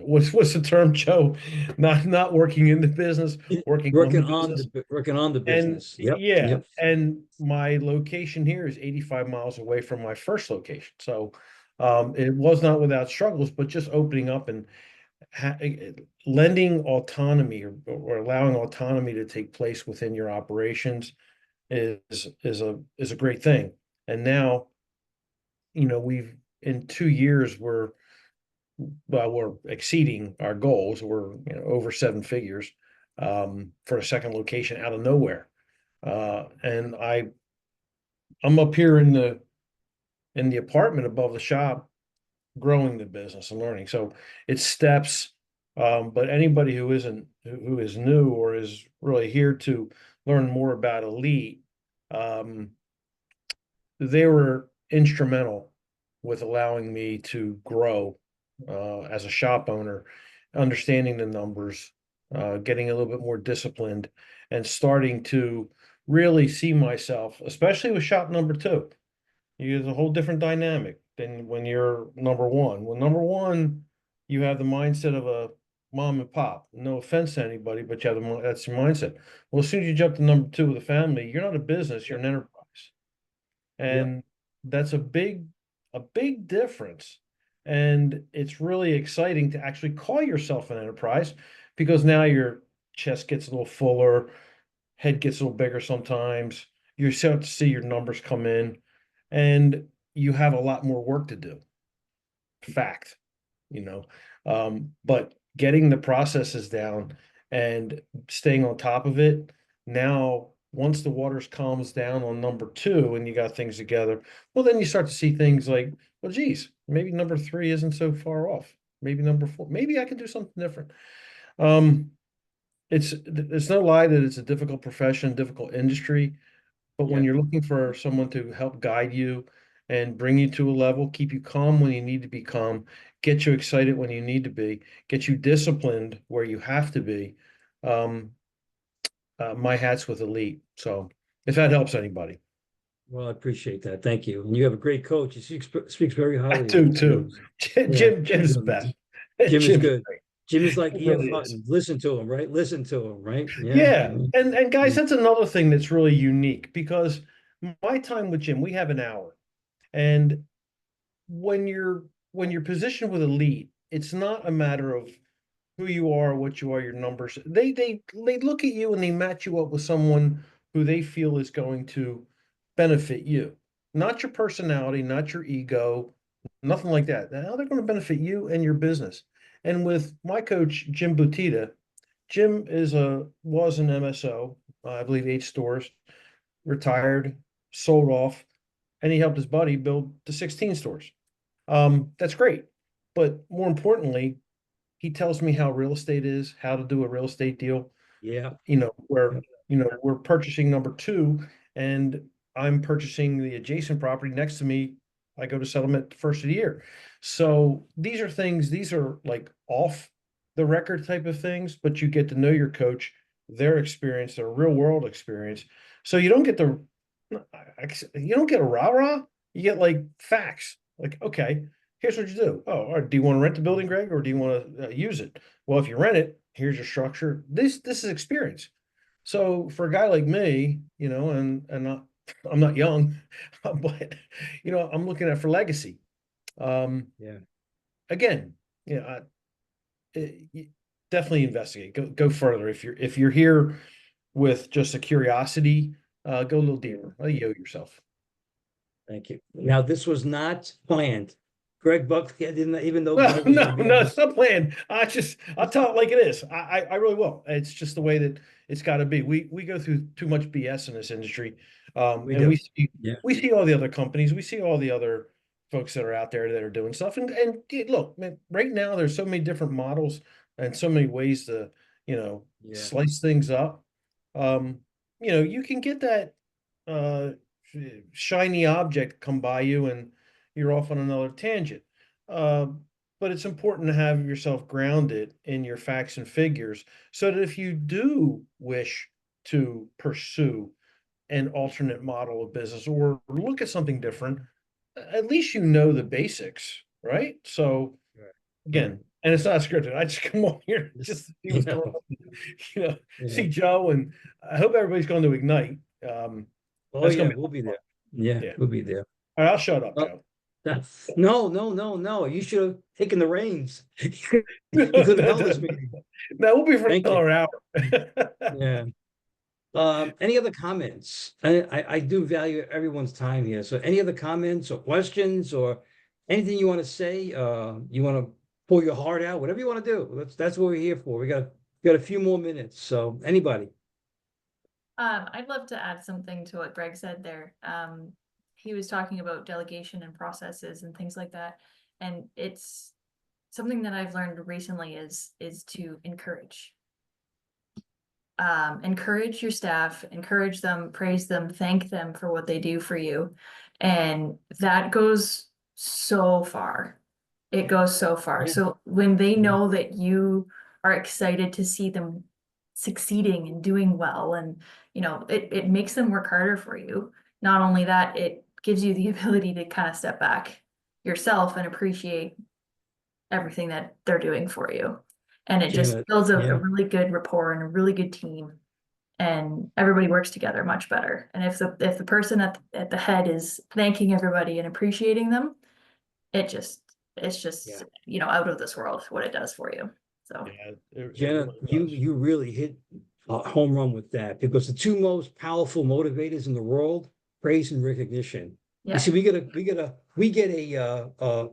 [SPEAKER 4] what's the term, Joe? Not working in the business, working on the business.
[SPEAKER 1] Working on the
[SPEAKER 4] And
[SPEAKER 1] business. Yep.
[SPEAKER 4] yeah,
[SPEAKER 1] Yep.
[SPEAKER 4] and my location here is 85 miles away from my first location. So it was not without struggles, but just opening up and lending autonomy or allowing autonomy to take place within your operations is a great thing. And now, we've in 2 years we're exceeding our goals. We're over seven figures for a second location out of nowhere. And I'm up here in the apartment above the shop, growing the business and learning. So it's steps. But anybody who is new or is really here to learn more about Elite, they were instrumental with allowing me to grow as a shop owner, understanding the numbers, getting a little bit more disciplined, and starting to really see myself, especially with shop number two. There's a whole different dynamic than when you're number one. When number one, you have the mindset of a mom and pop. No offense to anybody, but you have that's your mindset. Well, as soon as you jump to number two with a family, you're not a business, you're an enterprise. And that's a big difference. And it's really exciting to actually call yourself an enterprise because now your chest gets a little fuller, head gets a little bigger sometimes. You start to see your numbers come in, and you have a lot more work to do. Fact, you know. But getting the processes down and staying on top of it, now once the waters calms down on number two and you got things together, well, then you start to see things like, well, geez, maybe number three isn't so far off. Maybe number four, maybe I can do something different. It's no lie that it's a difficult profession, difficult industry, But when
[SPEAKER 1] Yeah.
[SPEAKER 4] you're looking for someone to help guide you and bring you to a level, keep you calm when you need to be calm, get you excited when you need to be, get you disciplined where you have to be, um, my hat's with Elite. So if that helps anybody.
[SPEAKER 1] Well, I appreciate that. Thank you. And you have a great coach. He speaks very
[SPEAKER 4] I
[SPEAKER 1] highly of
[SPEAKER 4] do
[SPEAKER 1] you too.
[SPEAKER 4] too.
[SPEAKER 1] Yeah.
[SPEAKER 4] Jim's the best.
[SPEAKER 1] Jim is
[SPEAKER 4] Jim's
[SPEAKER 1] good.
[SPEAKER 4] great.
[SPEAKER 1] Jim is like
[SPEAKER 4] He
[SPEAKER 1] E.F.
[SPEAKER 4] really is.
[SPEAKER 1] Hutton. Listen to him, right? Listen to him, right? Yeah.
[SPEAKER 4] Yeah. And guys, that's another thing that's really unique because my time with Jim, we have an hour. And when you're positioned with Elite, it's not a matter of who you are, what you are, your numbers. They look at you and they match you up with someone who they feel is going to benefit you. Not your personality, not your ego, nothing like that. Now they're going to benefit you and your business. And with my coach, Jim Butita, Jim was an MSO, I believe 8 stores, retired, sold off, and he helped his buddy build the 16 stores. That's great. But more importantly, he tells me how real estate is, how to do a real estate deal.
[SPEAKER 1] Yeah.
[SPEAKER 4] Where, we're purchasing number 2 and I'm purchasing the adjacent property next to me. I go to settlement the first of the year. So these are like off the record type of things, but you get to know your coach, their experience, their real world experience. So you don't get a rah-rah, you get like facts. Like, okay, here's what you do. Oh, all right, do you want to rent the building, Greg, or do you want to use it? Well, if you rent it, here's your structure. This is experience. So for a guy like me, I'm not young, but I'm looking at for legacy.
[SPEAKER 1] Yeah.
[SPEAKER 4] Again, definitely investigate. Go further. If you're here with just a curiosity, go a little deeper. You owe yourself.
[SPEAKER 1] Thank you. Now, this was not planned. Greg Buck didn't, even though
[SPEAKER 4] No,
[SPEAKER 1] Greg was
[SPEAKER 4] no,
[SPEAKER 1] gonna be
[SPEAKER 4] no,
[SPEAKER 1] on
[SPEAKER 4] it's not planned. I'll tell it like it is. I really will. It's just the way that it's got to be. We go through too much BS in this industry.
[SPEAKER 1] We
[SPEAKER 4] And
[SPEAKER 1] do. Yeah.
[SPEAKER 4] we see all the other companies, we see all the other folks that are out there that are doing stuff. And look, man, right now there's so many different models and so many ways to,
[SPEAKER 1] Yeah.
[SPEAKER 4] slice things up. You can get that uh shiny object come by you and you're off on another tangent. Uh, but it's important to have yourself grounded in your facts and figures so that if you do wish to pursue an alternate model of business or look at something different, at least you know the basics, right? So
[SPEAKER 1] Right.
[SPEAKER 4] again, and it's not scripted. I just come on here just to see what's going on,
[SPEAKER 1] Yeah.
[SPEAKER 4] see Joe, and I hope everybody's going to ignite.
[SPEAKER 1] Oh,
[SPEAKER 4] That's
[SPEAKER 1] yeah,
[SPEAKER 4] gonna be
[SPEAKER 1] we'll be there. Yeah,
[SPEAKER 4] yeah.
[SPEAKER 1] we'll be there.
[SPEAKER 4] All right, I'll shut up,
[SPEAKER 1] Oh,
[SPEAKER 4] Joe.
[SPEAKER 1] no. You should have taken the reins.
[SPEAKER 4] No,
[SPEAKER 1] You could have held this meeting.
[SPEAKER 4] we'll be for
[SPEAKER 1] Thank you.
[SPEAKER 4] another hour.
[SPEAKER 1] Yeah. Any other comments? I do value everyone's time here. So any other comments or questions or anything you want to say? You want to pour your heart out, whatever you want to do. That's what we're here for. We got a few more minutes. So anybody?
[SPEAKER 5] I'd love to add something to what Greg said there. He was talking about delegation and processes and things like that. And it's something that I've learned recently is to encourage. Encourage your staff, encourage them, praise them, thank them for what they do for you. And that goes so far. It goes so far.
[SPEAKER 1] Yeah.
[SPEAKER 5] So when they
[SPEAKER 1] Yeah.
[SPEAKER 5] know that you are excited to see them succeeding and doing well, and it makes them work harder for you. Not only that, it gives you the ability to kind of step back yourself and appreciate everything that they're doing for you. And it just
[SPEAKER 1] Janet,
[SPEAKER 5] builds a
[SPEAKER 1] yeah.
[SPEAKER 5] really good rapport and a really good team, and everybody works together much better. And if the person at the head is thanking everybody and appreciating them, it's just
[SPEAKER 1] Yeah.
[SPEAKER 5] out of this world what it does for you. So
[SPEAKER 4] Yeah, it
[SPEAKER 1] Jenna,
[SPEAKER 4] really does.
[SPEAKER 1] you really hit a home run with that because the two most powerful motivators in the world, praise and recognition.
[SPEAKER 5] yeah,
[SPEAKER 1] You see, we get a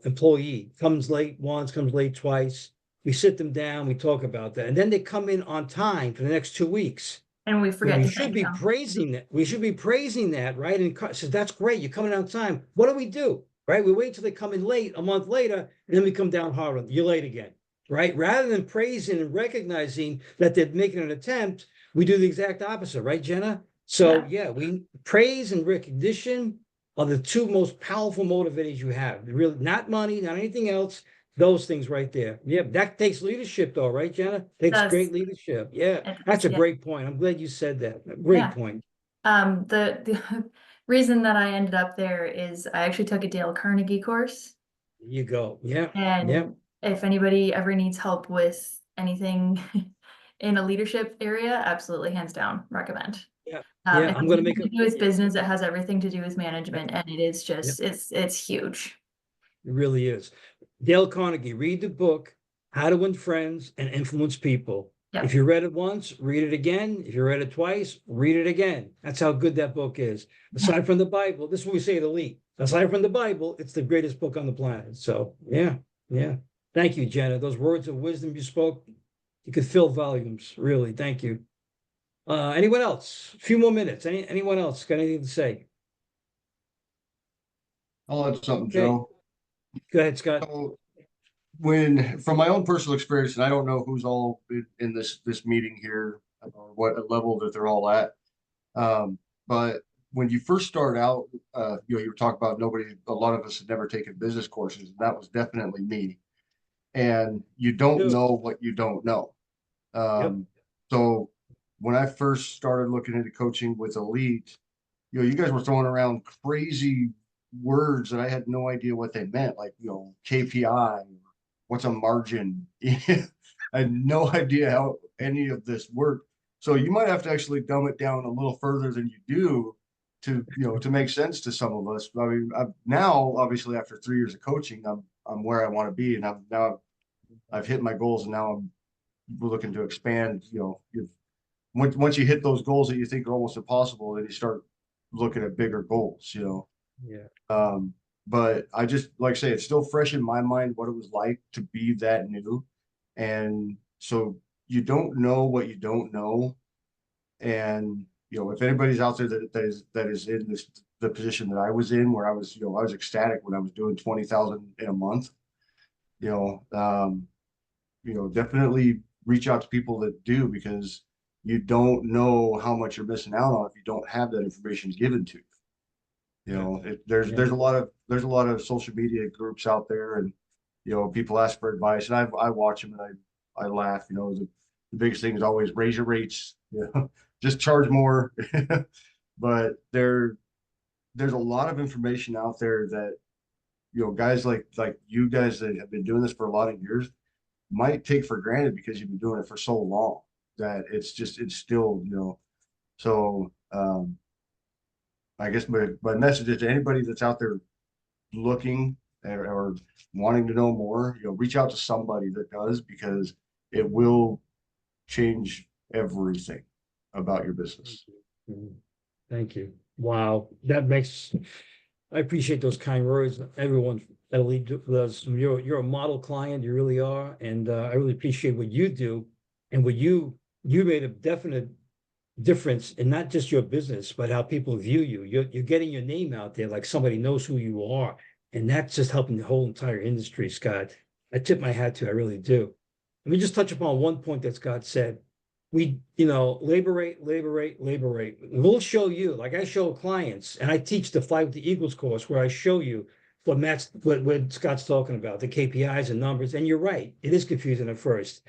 [SPEAKER 1] employee comes late once, comes late twice. We sit them down, we talk about that, and then they come in on time for the next 2 weeks.
[SPEAKER 5] and we forget
[SPEAKER 1] We
[SPEAKER 5] to
[SPEAKER 1] should
[SPEAKER 5] thank
[SPEAKER 1] be
[SPEAKER 5] them.
[SPEAKER 1] praising that. We should be praising that, right? And says that's great. You're coming on time. What do? Right? We wait till they come in late a month later, and then we come down hard on you're late again. Right? Rather than praising and recognizing that they're making an attempt, we do the exact opposite, right, Jenna? So
[SPEAKER 5] Yeah.
[SPEAKER 1] we praise and recognition are the two most powerful motivators you have. Really, not money, not anything else. Those things right there. Yeah, that takes leadership, though, right, Jenna? Takes
[SPEAKER 5] Does.
[SPEAKER 1] great leadership. Yeah,
[SPEAKER 5] It
[SPEAKER 1] that's
[SPEAKER 5] does,
[SPEAKER 1] a
[SPEAKER 5] yeah.
[SPEAKER 1] great point. I'm glad you said that. Great
[SPEAKER 5] Yeah.
[SPEAKER 1] point.
[SPEAKER 5] The reason that I ended up there is I actually took a Dale Carnegie course.
[SPEAKER 1] There you go. Yeah,
[SPEAKER 5] And
[SPEAKER 1] yeah,
[SPEAKER 5] if anybody ever needs help with anything in a leadership area, absolutely, hands down, recommend.
[SPEAKER 1] yeah,
[SPEAKER 5] It
[SPEAKER 1] yeah.
[SPEAKER 5] has
[SPEAKER 1] I'm gonna
[SPEAKER 5] nothing
[SPEAKER 1] make
[SPEAKER 5] to
[SPEAKER 1] a.
[SPEAKER 5] do with
[SPEAKER 1] Yeah,
[SPEAKER 5] business, it has everything to do with
[SPEAKER 1] yeah,
[SPEAKER 5] management, and it is
[SPEAKER 1] yeah.
[SPEAKER 5] just, it's huge.
[SPEAKER 1] It really is. Dale Carnegie, read the book, How to Win Friends and Influence People. If
[SPEAKER 5] Yeah.
[SPEAKER 1] you read it once, read it again. If you read it twice, read it again. That's how good that book is. Aside from the Bible, this is what we say at Elite. Aside from the Bible, it's the greatest book on the planet. So, yeah, yeah. Thank you, Jenna. Those words of wisdom you spoke, you could fill volumes. Really, thank you. Anyone else? A few more minutes. Anyone else got anything to say?
[SPEAKER 3] I'll add something,
[SPEAKER 1] Okay,
[SPEAKER 3] Joe.
[SPEAKER 1] go ahead, Scott.
[SPEAKER 3] So when, from my own personal experience, and I don't know who's all in this meeting here or what level that they're all at. But when you first start out, you were talking about a lot of us had never taken business courses, and that was definitely me. And you don't
[SPEAKER 1] Two.
[SPEAKER 3] know what you don't know.
[SPEAKER 1] Yep.
[SPEAKER 3] So when I first started looking into coaching with Elite, you guys were throwing around crazy words that I had no idea what they meant, like, KPI, what's a margin? I had no idea how any of this worked. So you might have to actually dumb it down a little further than you do to make sense to some of us. I mean, now obviously after 3 years of coaching, I'm where I want to be, and I've hit my goals, and now I'm looking to expand. Once you hit those goals that you think are almost impossible, then you start looking at bigger goals.
[SPEAKER 1] Yeah.
[SPEAKER 3] But I just, like I say, it's still fresh in my mind what it was like to be that new. And so you don't know what you don't know. And, if anybody's out there that is in the position that I was in, where I was ecstatic when I was doing 20,000 in a month, you know, um, definitely reach out to people that do, because you don't know how much you're missing out on if you don't have that information given to you. There's
[SPEAKER 1] Yeah.
[SPEAKER 3] a lot of social media groups out there, and people ask for advice, and I watch them, and I laugh. The biggest thing is always raise your rates, just charge more. But there's a lot of information out there that guys like you guys that have been doing this for a lot of years might take for granted, because you've been doing it for so long, that it's still, so I guess my message is to anybody that's out there looking, or wanting to know more, reach out to somebody that does, because it will change everything about your business.
[SPEAKER 1] Mhm. Thank you. Wow, I appreciate those kind words. Everyone that lead does. You're a model client. You really are, and I really appreciate what you do, and what you made a definite difference in not just your business, but how people view you. You're getting your name out there, like somebody knows who you are, and that's just helping the whole entire industry, Scott. I tip my hat to you, I really do. Let me just touch upon one point that Scott said. Labor rate, labor rate, labor rate. We'll show you, like I show clients, and I teach the Fly with the Eagles course, where I show you what Scott's talking about, the KPIs and numbers. And you're right, it is confusing at first.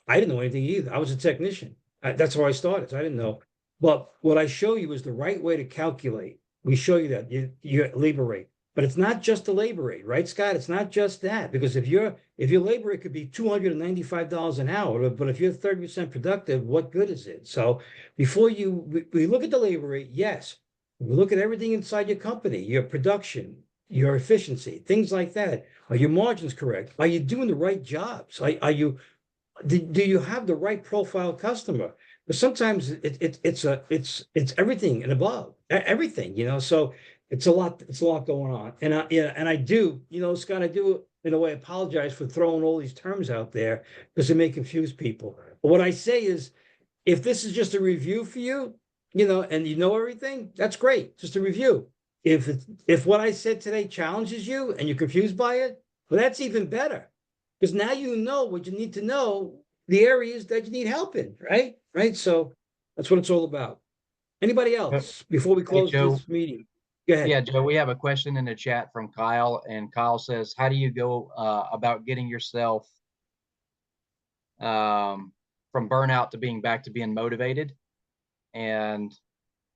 [SPEAKER 1] I didn't know anything either. I was a technician. That's how I started. So I didn't know. But what I show you is the right way to calculate. We show you that your labor rate, but it's not just the labor rate, right, Scott? It's not just that, because if your labor rate could be $295 an hour, but if you're 30% productive, what good is it? So before we look at the labor rate, yes, we look at everything inside your company, your production, your efficiency, things like that. Are your margins correct? Are you doing the right jobs? Are you do you have the right profile customer? But sometimes it's everything and above everything, so it's a lot going on. And I do, Scott, I do in a way apologize for throwing all these terms out there, because it may confuse people. But what I say is, if this is just a review for you, and you know everything, that's great, just a review. If what I said today challenges you and you're confused by it, well, that's even better, because now you know what you need to know, the areas that you need help in, right? Right. So that's what it's all about. Anybody else before we close
[SPEAKER 2] Joe.
[SPEAKER 1] this meeting? Go ahead.
[SPEAKER 2] Yeah, Joe, we have a question in the chat from Kyle, and Kyle says, how do you go about getting yourself from burnout to being back to being motivated? And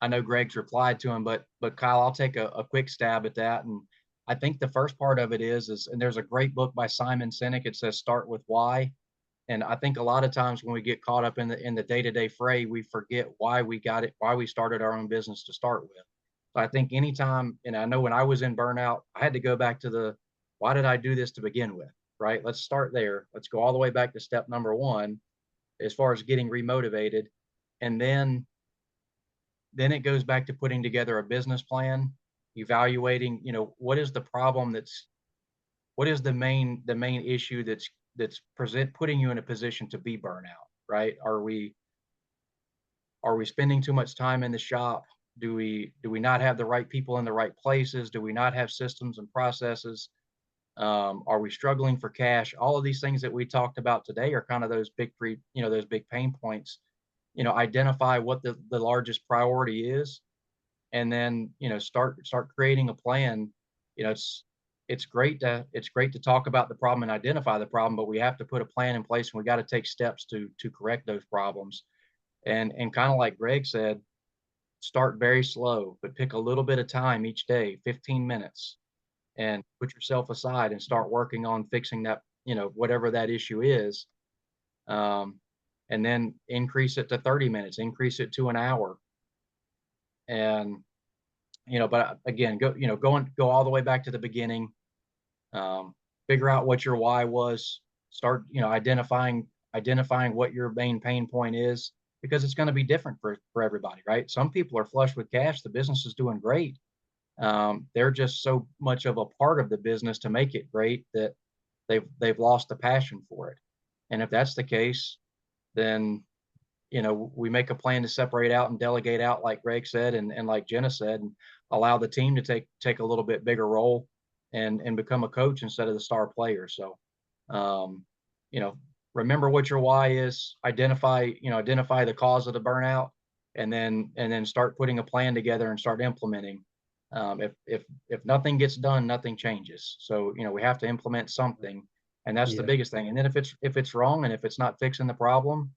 [SPEAKER 2] I know Greg's replied to him, but Kyle, I'll take a quick stab at that. And I think the first part of it is, and there's a great book by Simon Sinek. It says, start with why. And I think a lot of times when we get caught up in the day-to-day fray, we forget why we got it, why we started our own business to start with. So I think anytime, and I know when I was in burnout, I had to go back to why did I do this to begin with, right? Let's start there. Let's go all the way back to step number one, as far as getting remotivated. And then it goes back to putting together a business plan, evaluating, what is the problem what is the main issue that's putting you in a position to be burnout, right? Are we spending too much time in the shop? Do we not have the right people in the right places? Do we not have systems and processes? Are we struggling for cash? All of these things that we talked about today are kind of those big those big pain points. Identify what the largest priority is, and then start creating a plan. It's great to talk about the problem and identify the problem, but we have to put a plan in place, and we got to take steps to correct those problems. And kind of like Greg said, start very slow, but pick a little bit of time each day, 15 minutes, and put yourself aside and start working on fixing that, whatever that issue is. And then increase it to 30 minutes, increase it to an hour. And, but again, go all the way back to the beginning. Figure out what your why was, start, identifying what your main pain point is, because it's going to be different for everybody, right? Some people are flush with cash. The business is doing great. They're just so much of a part of the business to make it great that they've lost the passion for it. And if that's the case, then, we make a plan to separate out and delegate out, like Greg said, and like Jenna said, and allow the team to take a little bit bigger role and become a coach instead of the star player. So, remember what your why is, identify the cause of the burnout, and then start putting a plan together and start implementing. If nothing gets done, nothing changes. So, we have to implement something, and that's the biggest thing. And then if it's wrong, and if it's not fixing the problem,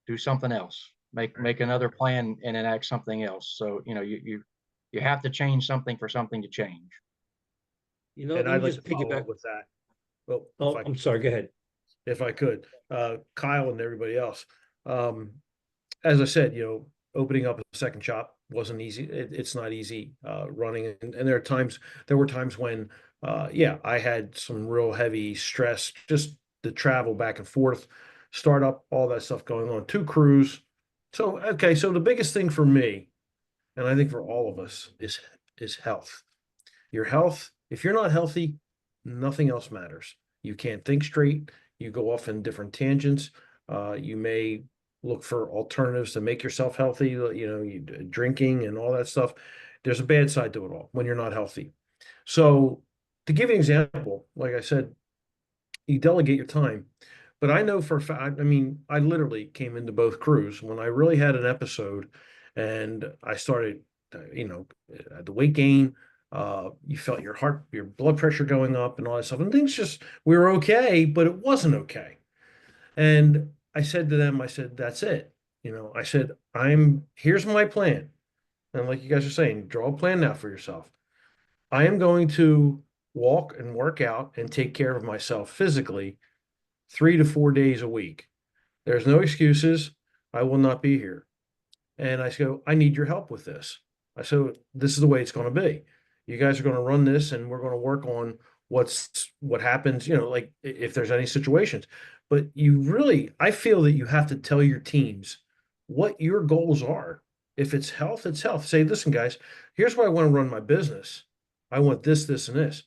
[SPEAKER 2] do something else, make another plan and enact something else. So, you have to change something for something to change.
[SPEAKER 4] And
[SPEAKER 1] let
[SPEAKER 4] I'd
[SPEAKER 1] me
[SPEAKER 4] like
[SPEAKER 1] just
[SPEAKER 4] to follow
[SPEAKER 1] piggyback.
[SPEAKER 4] up with that. Well,
[SPEAKER 1] Oh, I'm sorry. Go ahead.
[SPEAKER 4] if I could, Kyle and everybody else. As I said, opening up a second shop wasn't easy. It's not easy running, and there were times when, I had some real heavy stress, just the travel back and forth, startup, all that stuff going on, 2 crews. So so the biggest thing for me, and I think for all of us, is health. Your health. If you're not healthy, nothing else matters. You can't think straight. You go off in different tangents. You may look for alternatives to make yourself healthy, drinking and all that stuff. There's a bad side to it all when you're not healthy. So to give you an example, like I said, you delegate your time. But I know for a fact, I literally came into both crews when I really had an episode and I started, the weight gain, you felt your blood pressure going up and all that stuff. And we were okay, but it wasn't okay. And I said to them, that's it. I said, here's my plan. And like you guys are saying, draw a plan now for yourself. I am going to walk and work out and take care of myself physically 3 to 4 days a week. There's no excuses. I will not be here. And I go, I need your help with this. I said, this is the way it's going to be. You guys are going to run this, and we're going to work on what happens, like if there's any situations. But I feel that you have to tell your teams what your goals are. If it's health, it's health. Say, listen, guys, here's why I want to run my business. I want this, this, and this.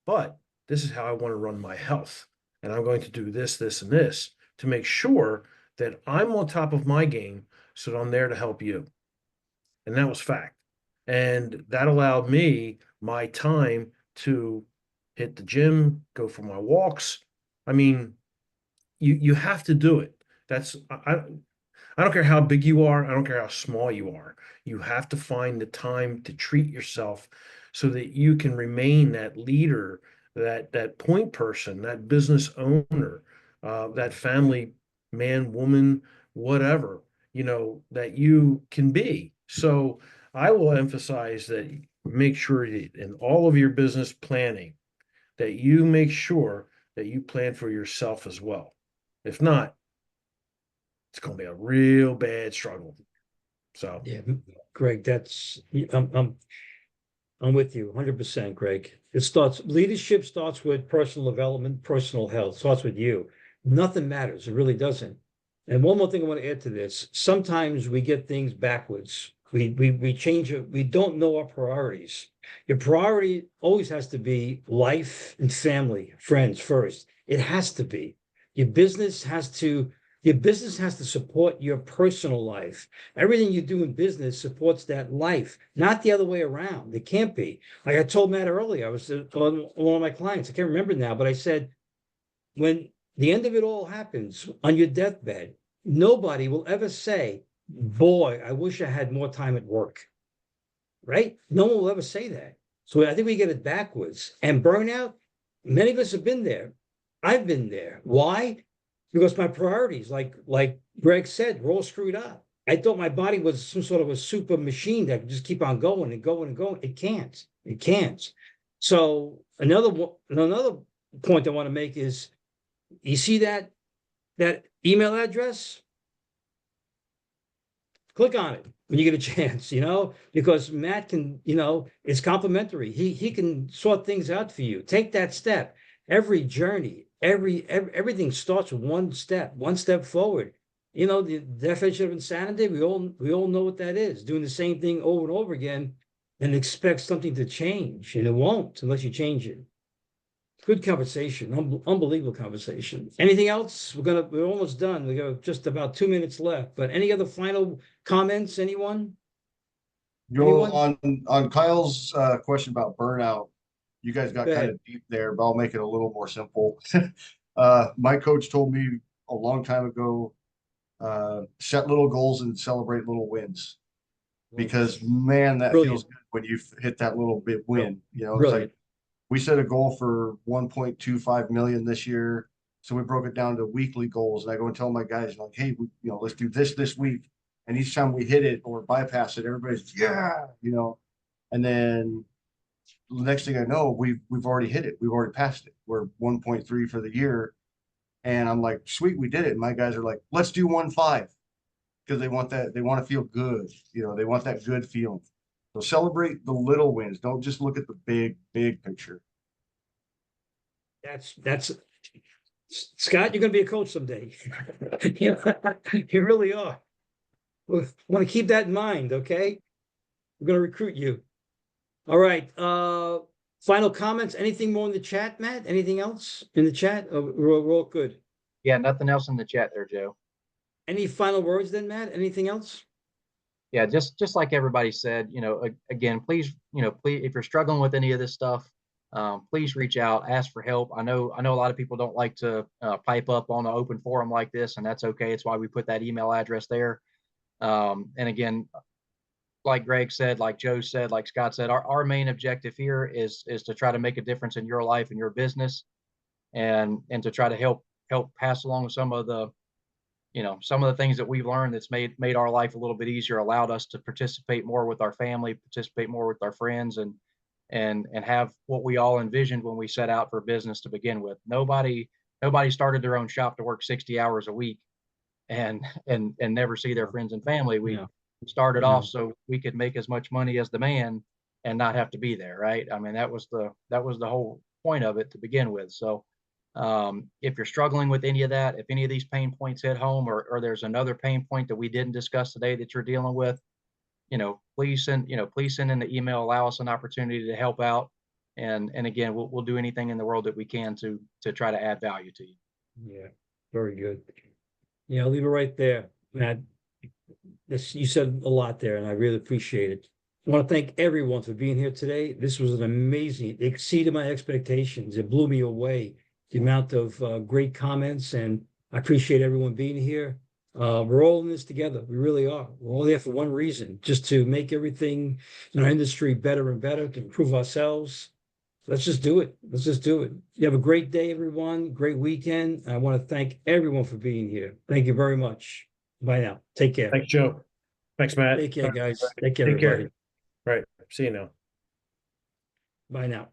[SPEAKER 4] But this is how I want to run my health. And I'm going to do this, this, and this to make sure that I'm on top of my game so that I'm there to help you. And that was fact. And that allowed me my time to hit the gym, go for my walks. You have to do it. I don't care how big you are. I don't care how small you are. You have to find the time to treat yourself so that you can remain that leader, that point person, that business owner, that family man, woman, whatever, that you can be. So I will emphasize that make sure that in all of your business planning, that you make sure that you plan for yourself as well. If not, it's going to be a real bad struggle. So,
[SPEAKER 1] Yeah, Greg, I'm with you 100%, Greg. Leadership starts with personal development, personal health, starts with you. Nothing matters. It really doesn't. And one more thing I want to add to this. Sometimes we get things backwards. We change it. We don't know our priorities. Your priority always has to be life and family, friends first. It has to be. Your business has to, your business has to support your personal life. Everything you do in business supports that life, not the other way around. It can't be. Like I told Matt earlier, I was on one of my clients. I can't remember now, but I said, when the end of it all happens on your deathbed, nobody will ever say, boy, I wish I had more time at work. Right? No one will ever say that. So I think we get it backwards. And burnout, many of us have been there. I've been there. Why? Because my priorities, like Greg said, were all screwed up. I thought my body was some sort of a super machine that could just keep on going and going and going. It can't. It can't. So another point I want to make is, you see that email address? Click on it when you get a chance, because Matt can, it's complimentary. He can sort things out for you. Take that step. Every journey, everything starts with one step forward. The definition of insanity, we all know what that is. Doing the same thing over and over again and expect something to change, and it won't unless you change it. Good conversation, unbelievable conversation. Anything else? We're almost done. We got just about 2 minutes left. But any other final comments? Anyone?
[SPEAKER 3] Joel,
[SPEAKER 1] Anyone?
[SPEAKER 3] on Kyle's question about burnout, you guys got
[SPEAKER 1] Go
[SPEAKER 3] kind
[SPEAKER 1] ahead.
[SPEAKER 3] of deep there, but I'll make it a little more simple. My coach told me a long time ago, set little goals and celebrate little wins. Because man, that feels
[SPEAKER 1] Brilliant.
[SPEAKER 3] good when you hit that little bit win. It's like
[SPEAKER 1] Brilliant.
[SPEAKER 3] we set a goal for 1.25 million this year. So we broke it down to weekly goals. And I go and tell my guys, like, hey, let's do this week. And each time we hit it or bypass it, everybody's, yeah. And then the next thing I know, we've already hit it. We've already passed it. We're 1.3 for the year. And I'm like, sweet, we did it. And my guys are like, let's do 1.5, because they want to feel good. They want that good feeling. So celebrate the little wins. Don't just look at the big picture.
[SPEAKER 1] That's Scott, you're gonna be a coach someday. You you really are. We want to keep that in mind, okay? We're gonna recruit you. All right. Final comments? Anything more in the chat, Matt? Anything else in the chat? We're all good.
[SPEAKER 2] Yeah, nothing else in the chat there, Joe.
[SPEAKER 1] Any final words then, Matt? Anything else?
[SPEAKER 2] Yeah, just like everybody said, again, please, if you're struggling with any of this stuff, please reach out, ask for help. I know a lot of people don't like to pipe up on an open forum like this, and that's okay. It's why we put that email address there. And again, like Greg said, like Joe said, like Scott said, our main objective here is to try to make a difference in your life and your business, and to try to help pass along some of the things that we've learned that's made our life a little bit easier, allowed us to participate more with our family, participate more with our friends, and have what we all envisioned when we set out for business to begin with. Nobody started their own shop to work 60 hours a week and never see their friends and family. We started off so we could make as much money as the man and not have to be there, right? I mean, that was the whole point of it to begin with. So if you're struggling with any of that, if any of these pain points hit home, or there's another pain point that we didn't discuss today that you're dealing with, please send in the email, allow us an opportunity to help out. And again, we'll do anything in the world that we can to try to add value to you.
[SPEAKER 1] Yeah, very good. Yeah, I'll leave it right there, Matt. You said a lot there, and I really appreciate it. I want to thank everyone for being here today. This was an amazing, it exceeded my expectations. It blew me away, the amount of great comments, and I appreciate everyone being here. We're all in this together. We really are. We're all there for one reason, just to make everything in our industry better and better, to improve ourselves. Let's just do it. Let's just do it. You have a great day, everyone. Great weekend. I want to thank everyone for being here. Thank you very much. Bye now. Take care.
[SPEAKER 4] Thanks, Joe. Thanks, Matt.
[SPEAKER 1] Take care, guys. Take care,
[SPEAKER 4] Take care.
[SPEAKER 1] everybody.
[SPEAKER 4] Right. See you now.
[SPEAKER 1] Bye now.